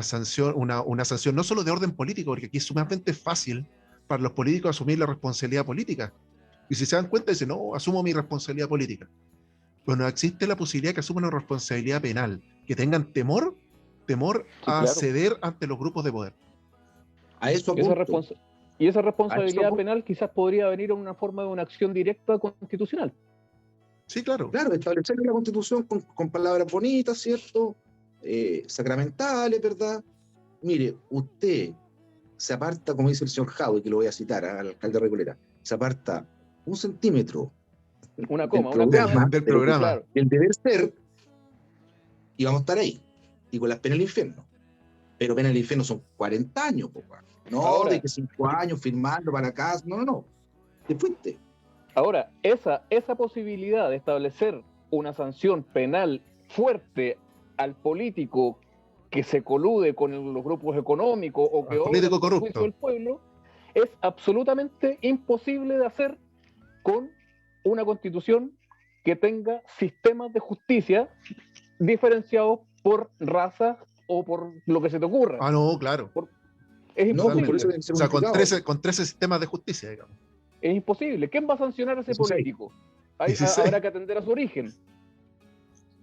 sanción, una sanción no solo de orden político, porque aquí es sumamente fácil para los políticos asumir la responsabilidad política. Y si se dan cuenta, dicen, no, asumo mi responsabilidad política. Bueno, existe la posibilidad que asuman una responsabilidad penal, que tengan temor Sí, a claro. ceder ante los grupos de poder. a eso Esa apunto. y esa A eso responsabilidad apunto. penal quizás podría venir en una forma de una acción directa constitucional. Sí, claro. Claro, establecer en la Constitución con palabras bonitas, ¿cierto? Sacramentales, ¿verdad? Mire, usted se aparta, como dice el señor Howe, que lo voy a citar al alcalde de Recoleta, se aparta 1 centímetro Una del coma, una coma. programa, Del programa. Claro. del deber ser, y vamos a estar ahí. Y con las penas del infierno. Pero penas del infierno son 40 años, po, weón. No, Ahora, de que 5 años firmando para la casa, no. Te fuiste. Ahora, esa posibilidad de establecer una sanción penal fuerte al político que se colude con los grupos económicos o que Al obra político en perjuicio corrupto. del pueblo es absolutamente imposible de hacer con una constitución que tenga sistemas de justicia diferenciados por raza o por lo que se te ocurra. Ah, no, claro. Es No, pues por imposible. eso deben ser O sea, con unificados. 13 sistemas de justicia, digamos. Es imposible. ¿Quién va a sancionar a ese 16. político? 16. Habrá que atender a su origen.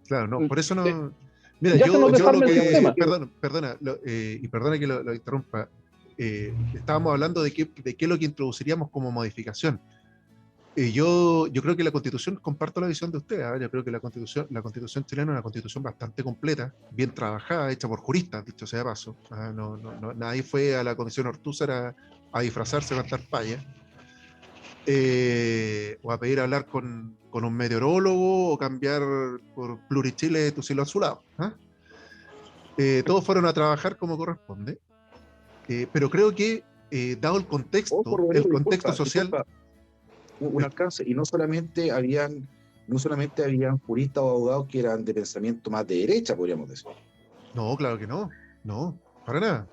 Claro, no, por eso Sí. no. Mira, Ya se nos yo lo desarma el que. sistema. Perdona, y perdona que lo interrumpa. Estábamos hablando de qué es lo que introduciríamos como modificación. Yo creo que la Constitución, comparto la visión de usted. Yo creo que la Constitución chilena es una Constitución bastante completa, bien trabajada, hecha por juristas, dicho sea de paso. Nadie fue a la Comisión Ortúzar a disfrazarse, a cantar paya. O a pedir hablar con un meteorólogo o cambiar por Plurichile tu cielo azulado. Todos fueron a trabajar como corresponde, pero creo que dado el contexto, Ojo, Rodrigo, social. disculpa, un alcance, y no solamente habían juristas o abogados que eran de pensamiento más de derecha, podríamos decir. No, claro que no, para nada.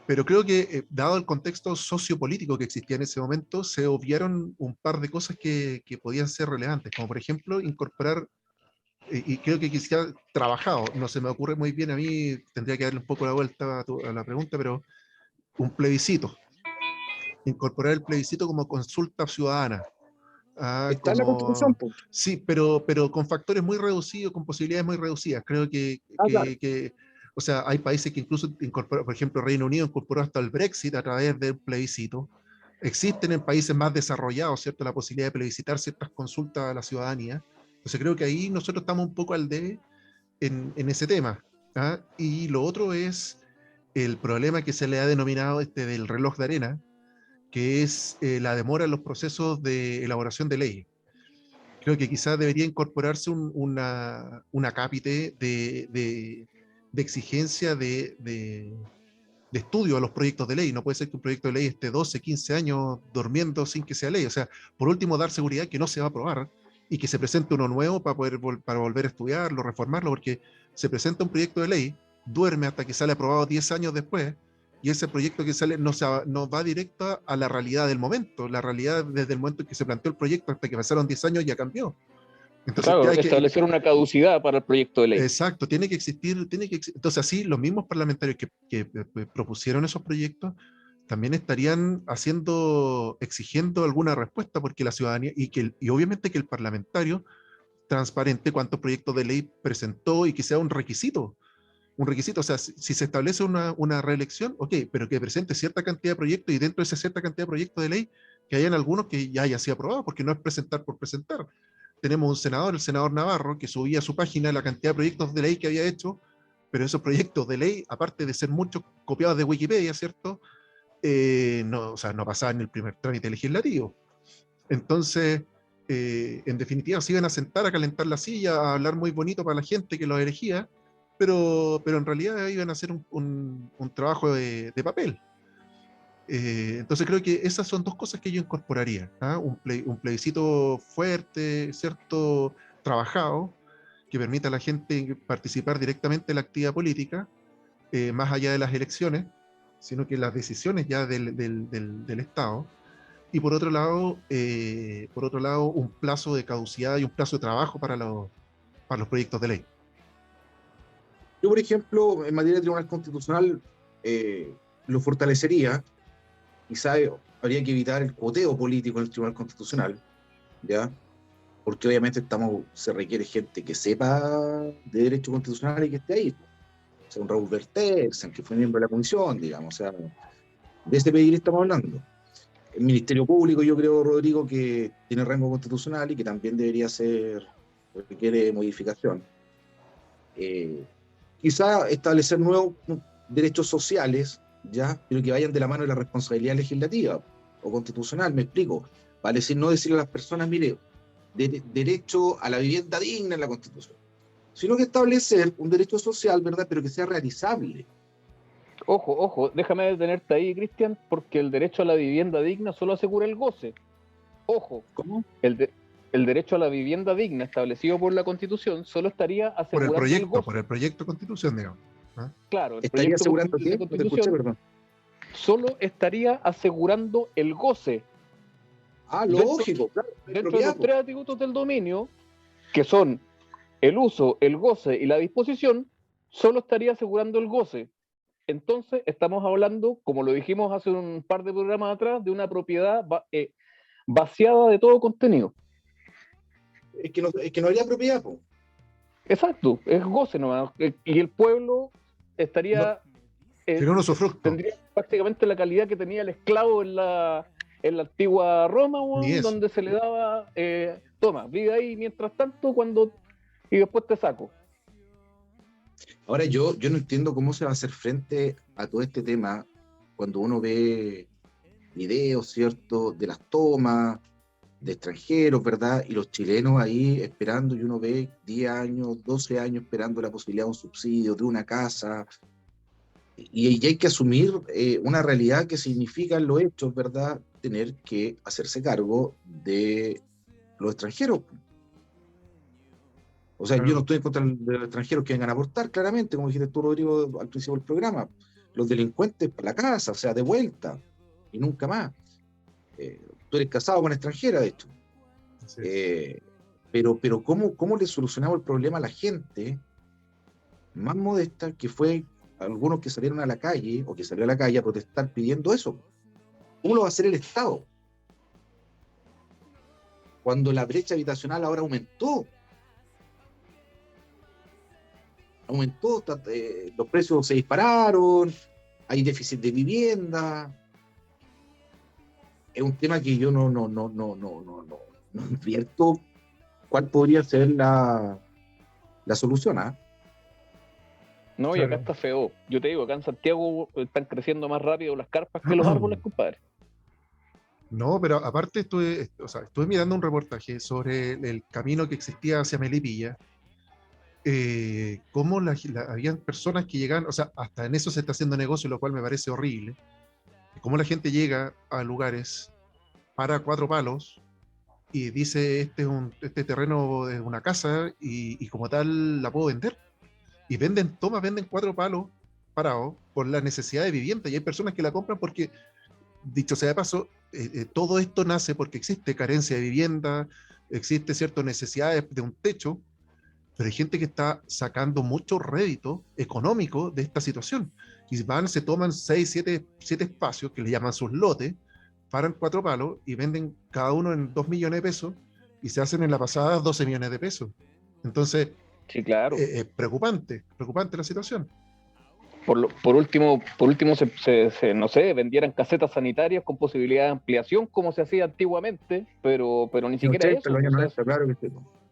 Pero creo que, dado el contexto sociopolítico que existía en ese momento, se obviaron un par de cosas que podían ser relevantes, como por ejemplo incorporar, y creo que quizá trabajado, no se me ocurre muy bien a mí, tendría que darle un poco la vuelta a la pregunta, pero un plebiscito, incorporar el plebiscito como consulta ciudadana. Está en la Constitución, pues. Sí, pero con factores muy reducidos, con posibilidades muy reducidas. Creo Claro. o sea, hay países que incluso incorporan, por ejemplo, Reino Unido incorporó hasta el Brexit a través del plebiscito. Existen en países más desarrollados, ¿cierto?, la posibilidad de plebiscitar ciertas consultas a la ciudadanía. Entonces creo que ahí nosotros estamos un poco al debe en ese tema. Y lo otro es el problema que se le ha denominado del reloj de arena, que es la demora en los procesos de elaboración de leyes. Creo que quizás debería incorporarse una cápite de exigencia de estudio a los proyectos de ley. No puede ser que un proyecto de ley esté 12, 15 años durmiendo sin que sea ley. O sea, por último, dar seguridad que no se va a aprobar y que se presente uno nuevo para volver a estudiarlo, reformarlo, porque se presenta un proyecto de ley, duerme hasta que sale aprobado 10 años después, y ese proyecto que sale no va directo a la realidad del momento. La realidad desde el momento en que se planteó el proyecto hasta que pasaron 10 años ya cambió. Entonces, Claro, establecer una caducidad para el proyecto de ley. Exacto, tiene que existir. Entonces, así, los mismos parlamentarios que propusieron esos proyectos también estarían exigiendo alguna respuesta, porque la ciudadanía, y obviamente que el parlamentario transparente cuántos proyectos de ley presentó y que sea un requisito. O sea, si se establece una reelección, ok, pero que presente cierta cantidad de proyectos y dentro de esa cierta cantidad de proyectos de ley, que hayan algunos que ya hayan sido aprobados, porque no es presentar por presentar. Tenemos un senador, el senador Navarro, que subía a su página la cantidad de proyectos de ley que había hecho, pero esos proyectos de ley, aparte de ser muchos copiados de Wikipedia, ¿cierto? O sea, no pasaban el primer trámite legislativo. Entonces, en definitiva, se iban a sentar a calentar la silla, a hablar muy bonito para la gente que los elegía, pero en realidad iban a hacer un trabajo de papel. Entonces creo que esas son dos cosas que yo incorporaría, ¿ah? Un plebiscito fuerte, ¿cierto? Trabajado, que permita a la gente participar directamente en la actividad política, más allá de las elecciones, sino que las decisiones ya del Estado. Y por otro lado, un plazo de caducidad y un plazo de trabajo para los proyectos de ley. Yo, por ejemplo, en materia de Tribunal Constitucional, lo fortalecería. Quizá habría que evitar el cuoteo político en el Tribunal Constitucional, ¿ya? Porque obviamente se requiere gente que sepa de derecho constitucional y que esté ahí. O sea, un Raúl Bertersen, que fue miembro de la comisión, digamos. O sea, de ese pedigrí estamos hablando. El Ministerio Público, yo creo, Rodrigo, que tiene rango constitucional y que también requiere modificación. Quizá establecer nuevos derechos sociales, ¿ya? Pero que vayan de la mano de la responsabilidad legislativa o constitucional, me explico. Vale decir, no decirle a las personas, mire, derecho a la vivienda digna en la Constitución, sino que establecer un derecho social, ¿verdad? Pero que sea realizable. Ojo, déjame detenerte ahí, Cristian, porque el derecho a la vivienda digna solo asegura el goce. Ojo, ¿Cómo? el derecho a la vivienda digna establecido por la Constitución solo estaría asegurando el goce. Por el proyecto de Constitución, digamos. ¿Ah? Claro, el ¿Estaría proyecto asegurando de qué? No te escuché, Constitución perdón. solo estaría asegurando el goce. Ah, lógico, claro. Dentro de los tres atributos del dominio, que son el uso, el goce y la disposición, solo estaría asegurando el goce. Entonces, estamos hablando, como lo dijimos hace un par de programas atrás, de una propiedad vaciada de todo contenido. Es que no haría propiedad, po. Exacto, es goce nomás. Y el pueblo estaría... Sería un usufructo. Tendría prácticamente la calidad que tenía el esclavo en la antigua Roma, donde se le daba, toma, vive ahí mientras tanto y después te saco. Ahora yo no entiendo cómo se va a hacer frente a todo este tema cuando uno ve videos, ¿cierto?, de las tomas de extranjeros, ¿verdad? Y los chilenos ahí esperando, y uno ve 10 años, 12 años esperando la posibilidad de un subsidio, de una casa, y hay que asumir una realidad que significan los hechos, ¿verdad?, tener que hacerse cargo de los extranjeros. O sea, yo no estoy en contra de los extranjeros que vengan a aportar, claramente, como dijiste tú, Rodrigo, al principio del programa. Los delincuentes para la casa, o sea, de vuelta, y nunca más. Tú eres casado con extranjera, de hecho. Pero ¿cómo le solucionamos el problema a la gente más modesta, que fue algunos que salieron a la calle, o que salió a la calle a protestar pidiendo eso? ¿Cómo lo va a hacer el Estado? Cuando la brecha habitacional ahora aumentó, los precios se dispararon, hay déficit de vivienda. Es un tema que yo no advierto cuál podría ser la solución, ¿ah? No, y acá está feo. Yo te digo, acá en Santiago están creciendo más rápido las carpas que los árboles, compadre. No, pero aparte estuve mirando un reportaje sobre el camino que existía hacia Melipilla. Cómo habían personas que llegaban, o sea, hasta en eso se está haciendo negocio, lo cual me parece horrible. Cómo la gente llega a lugares para 4 palos y dice, este terreno es una casa y como tal la puedo vender. Y venden 4 palos parados por la necesidad de vivienda. Y hay personas que la compran porque, dicho sea de paso, todo esto nace porque existe carencia de vivienda, existe cierta necesidad de un techo, pero hay gente que está sacando mucho rédito económico de esta situación. Y se toman 6, 7 espacios que le llaman sus lotes, paran 4 palos y venden cada uno en 2 millones de pesos y se hacen en la pasada 12 millones de pesos. Entonces, sí, claro. Preocupante la situación. Por último, no sé, vendieran casetas sanitarias con posibilidad de ampliación como se hacía antiguamente, pero ni siquiera 80, eso. Los años 90,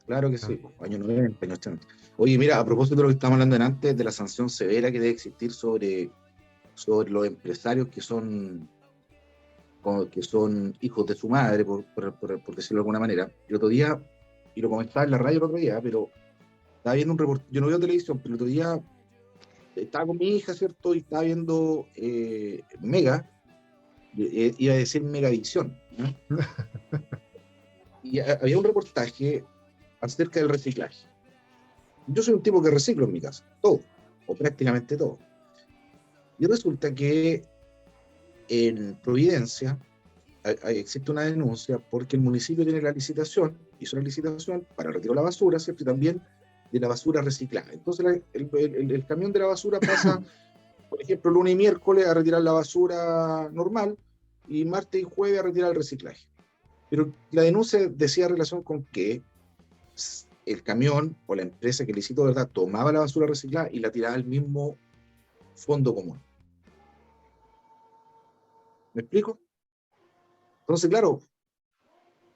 claro que sí, años 90, años 80. Oye, mira, a propósito de lo que estábamos hablando antes, de la sanción severa que debe existir sobre los empresarios que son hijos de su madre, por decirlo de alguna manera. El otro día, y lo comentaba en la radio el otro día, pero estaba viendo un reportaje, yo no veo televisión, pero el otro día estaba con mi hija, ¿cierto? Y estaba viendo Mega, iba a decir megavisión, ¿no? Y había un reportaje acerca del reciclaje. Yo soy un tipo que reciclo en mi casa, todo, o prácticamente todo. Y resulta que en Providencia existe una denuncia porque el municipio tiene la licitación, hizo una licitación para el retiro de la basura, ¿cierto? Y también de la basura reciclada. Entonces el camión de la basura pasa, por ejemplo, lunes y miércoles a retirar la basura normal y martes y jueves a retirar el reciclaje. Pero la denuncia decía relación con que el camión o la empresa que licitó, ¿verdad?, tomaba la basura reciclada y la tiraba al mismo fondo común. ¿Me explico? Entonces, claro,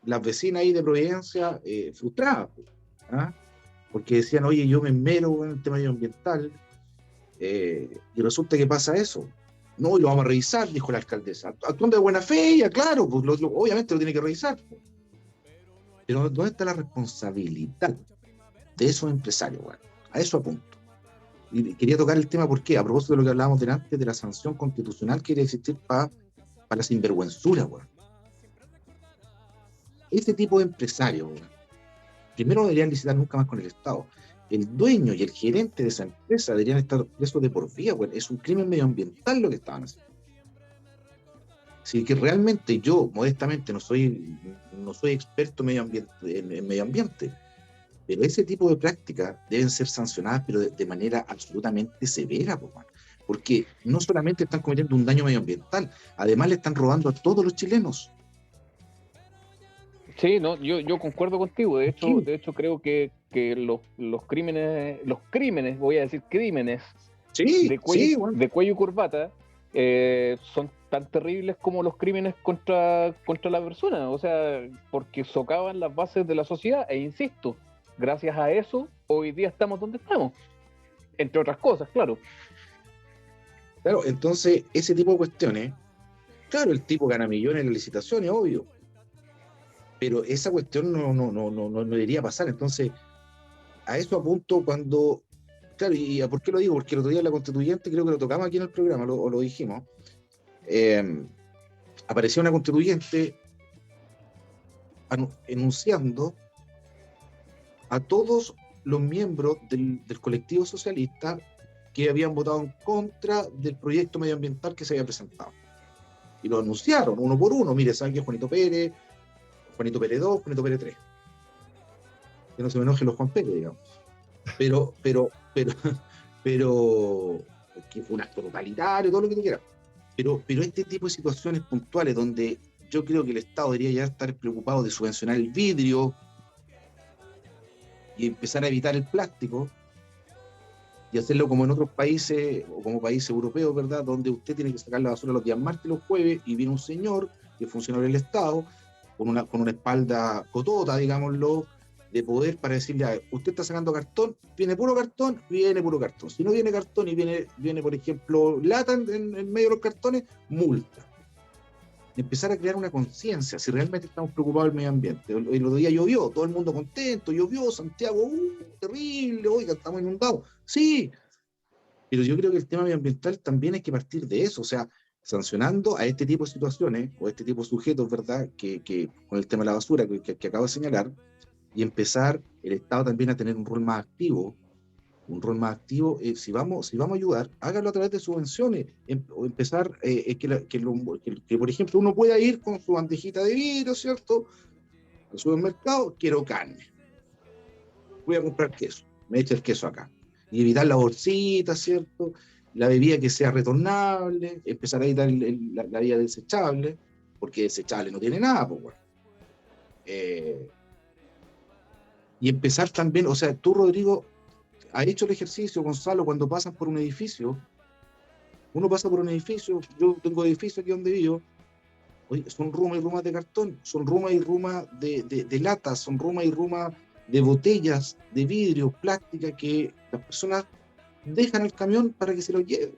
las vecinas ahí de Providencia frustradas, ¿ah? Porque decían, oye, yo me esmero en el tema medioambiental y resulta que pasa eso. No, y lo vamos a revisar, dijo la alcaldesa. Actuando de buena fe, ella, claro, pues obviamente lo tiene que revisar. Pero ¿dónde está la responsabilidad de esos empresarios? Bueno, a eso apunto. Y quería tocar el tema, ¿por qué? A propósito de lo que hablábamos delante, de la sanción constitucional que debería existir para la sinvergüenzura, bueno. Este tipo de empresarios, bueno, primero no deberían licitar nunca más con el Estado. El dueño y el gerente de esa empresa deberían estar presos de por vida, bueno. Es un crimen medioambiental lo que estaban haciendo. Así que realmente yo, modestamente, no soy experto en medio ambiente, pero ese tipo de prácticas deben ser sancionadas, pero de manera absolutamente severa, porque no solamente están cometiendo un daño medioambiental, además le están robando a todos los chilenos. Sí, no, yo concuerdo contigo. De hecho creo que los crímenes, voy a decir crímenes, Sí, de cuello, sí, bueno. de cuello y corbata, son tan terribles como los crímenes contra la persona. O sea, porque socavan las bases de la sociedad. E insisto, gracias a eso, hoy día estamos donde estamos. Entre otras cosas, claro. Claro, entonces, ese tipo de cuestiones, claro, el tipo gana millones en las licitaciones, obvio, pero esa cuestión no debería pasar. Entonces, a eso apunto cuando, claro, ¿y por qué lo digo? Porque el otro día en la constituyente, creo que lo tocamos aquí en el programa, o lo dijimos, apareció una constituyente enunciando a todos los miembros del colectivo socialista que habían votado en contra del proyecto medioambiental que se había presentado. Y lo anunciaron uno por uno. Mire, ¿saben qué? Juanito Pérez 2, Juanito Pérez 3. Que no se me enojen los Juan Pérez, digamos. Pero, que fue un acto totalitario, todo lo que tú quieras. Pero este tipo de situaciones puntuales donde yo creo que el Estado debería ya estar preocupado de subvencionar el vidrio y empezar a evitar el plástico y hacerlo como en otros países o como países europeos, ¿verdad? Donde usted tiene que sacar la basura los días martes y los jueves y viene un señor que es funcionario del Estado con una espalda cotota, digámoslo, de poder para decirle, usted está sacando cartón, viene puro cartón. Si no viene cartón y viene por ejemplo, lata en medio de los cartones, multa. Empezar a crear una conciencia, si realmente estamos preocupados del medio ambiente. El otro día llovió, todo el mundo contento, llovió, Santiago, terrible, oiga, estamos inundados. Sí, pero yo creo que el tema medioambiental también hay que partir de eso, o sea, sancionando a este tipo de situaciones, o a este tipo de sujetos, ¿verdad?, que con el tema de la basura que acabo de señalar, y empezar el Estado también a tener un rol más activo. Si vamos a ayudar, hágalo a través de subvenciones, o empezar que, por ejemplo, uno pueda ir con su bandejita de vidrio, ¿cierto?, al supermercado, quiero carne, voy a comprar queso, me echa el queso acá, y evitar la bolsita, ¿cierto?, la bebida que sea retornable, empezar a evitar la bebida desechable, porque desechable no tiene nada, pues bueno. Y empezar también, o sea, tú, Rodrigo, has hecho el ejercicio, Gonzalo, cuando pasan por un edificio, uno pasa por un edificio, yo tengo edificio aquí donde vivo, oye, son rumas y rumas de cartón, son rumas y rumas de latas, son rumas y rumas de botellas, de vidrio, plástica, que las personas dejan el camión para que se lo lleven.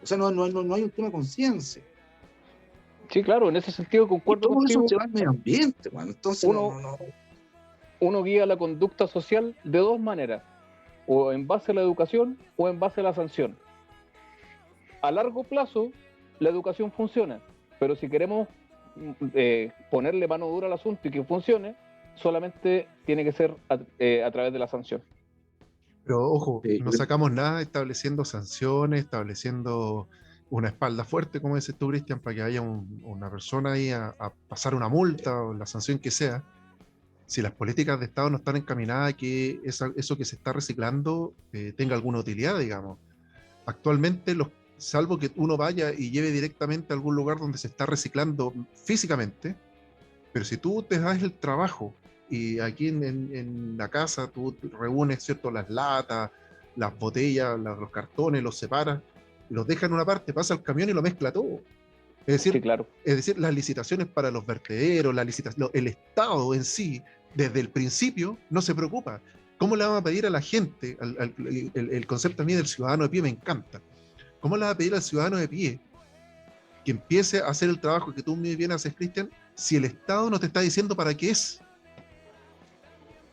O sea, no hay un tema de conciencia. Sí, claro, en ese sentido concuerdo y todo contigo. Eso se va al medio ambiente, bueno. Entonces uno guía la conducta social de dos maneras, o en base a la educación o en base a la sanción. A largo plazo, la educación funciona, Pero si queremos ponerle mano dura al asunto y que funcione, solamente tiene que ser a través de la sanción. Pero ojo, Sí, no sacamos nada estableciendo sanciones, estableciendo una espalda fuerte, como dices tú, Cristian, para que haya una persona ahí a pasar una multa o la sanción que sea. Si las políticas de Estado no están encaminadas a que eso que se está reciclando tenga alguna utilidad, digamos. Actualmente, salvo que uno vaya y lleve directamente a algún lugar donde se está reciclando físicamente, pero si tú te das el trabajo y aquí en la casa tú reúnes, ¿cierto?, las latas, las botellas, los cartones, los separas, los dejas en una parte, pasa el camión y lo mezcla todo. Sí, claro. Es decir, las licitaciones para los vertederos, el Estado en sí, desde el principio, no se preocupa. ¿Cómo le vamos a pedir a la gente, el concepto a mí del ciudadano de pie me encanta, cómo le vas a pedir al ciudadano de pie que empiece a hacer el trabajo que tú muy bien haces, Cristian, si el Estado no te está diciendo para qué es?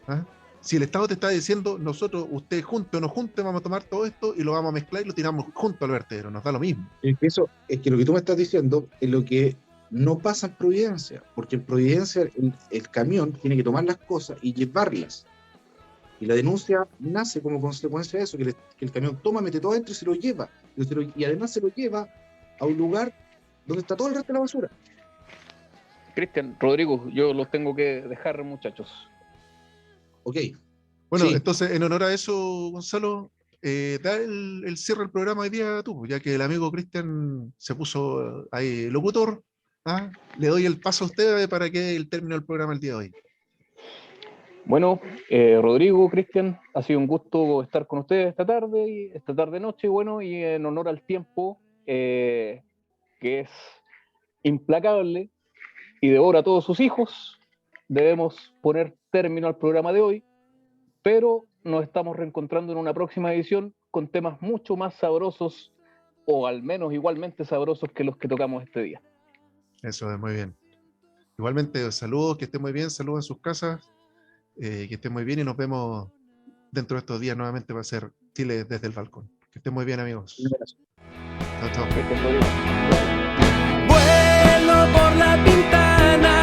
¿Ah? Si el Estado te está diciendo, nosotros, usted junte o no junte, vamos a tomar todo esto y lo vamos a mezclar y lo tiramos junto al vertedero, nos da lo mismo. Eso es que lo que tú me estás diciendo es lo que no pasa en Providencia, porque en Providencia el camión tiene que tomar las cosas y llevarlas. Y la denuncia nace como consecuencia de eso, que el camión toma, mete todo adentro y se lo lleva. Y además se lo lleva a un lugar donde está todo el resto de la basura. Cristian, Rodrigo, yo los tengo que dejar, muchachos. Ok. Bueno, Sí. entonces, en honor a eso, Gonzalo, da el cierre del programa hoy día tú, ya que el amigo Cristian se puso ahí locutor. ¿Ah? Le doy el paso a usted para que él termine el programa el día de hoy. Bueno, Rodrigo, Cristian, ha sido un gusto estar con ustedes esta tarde noche, bueno, y en honor al tiempo, que es implacable y devora a todos sus hijos, debemos poner término al programa de hoy, pero nos estamos reencontrando en una próxima edición con temas mucho más sabrosos, o al menos igualmente sabrosos que los que tocamos este día. Eso es muy bien. Igualmente, saludos, que estén muy bien, saludos en sus casas, que estén muy bien y nos vemos dentro de estos días nuevamente. Va a ser Chile desde el balcón. Que estén muy bien, amigos. Chao, chao. Cristian, Rodrigo. Vuelo por la ventana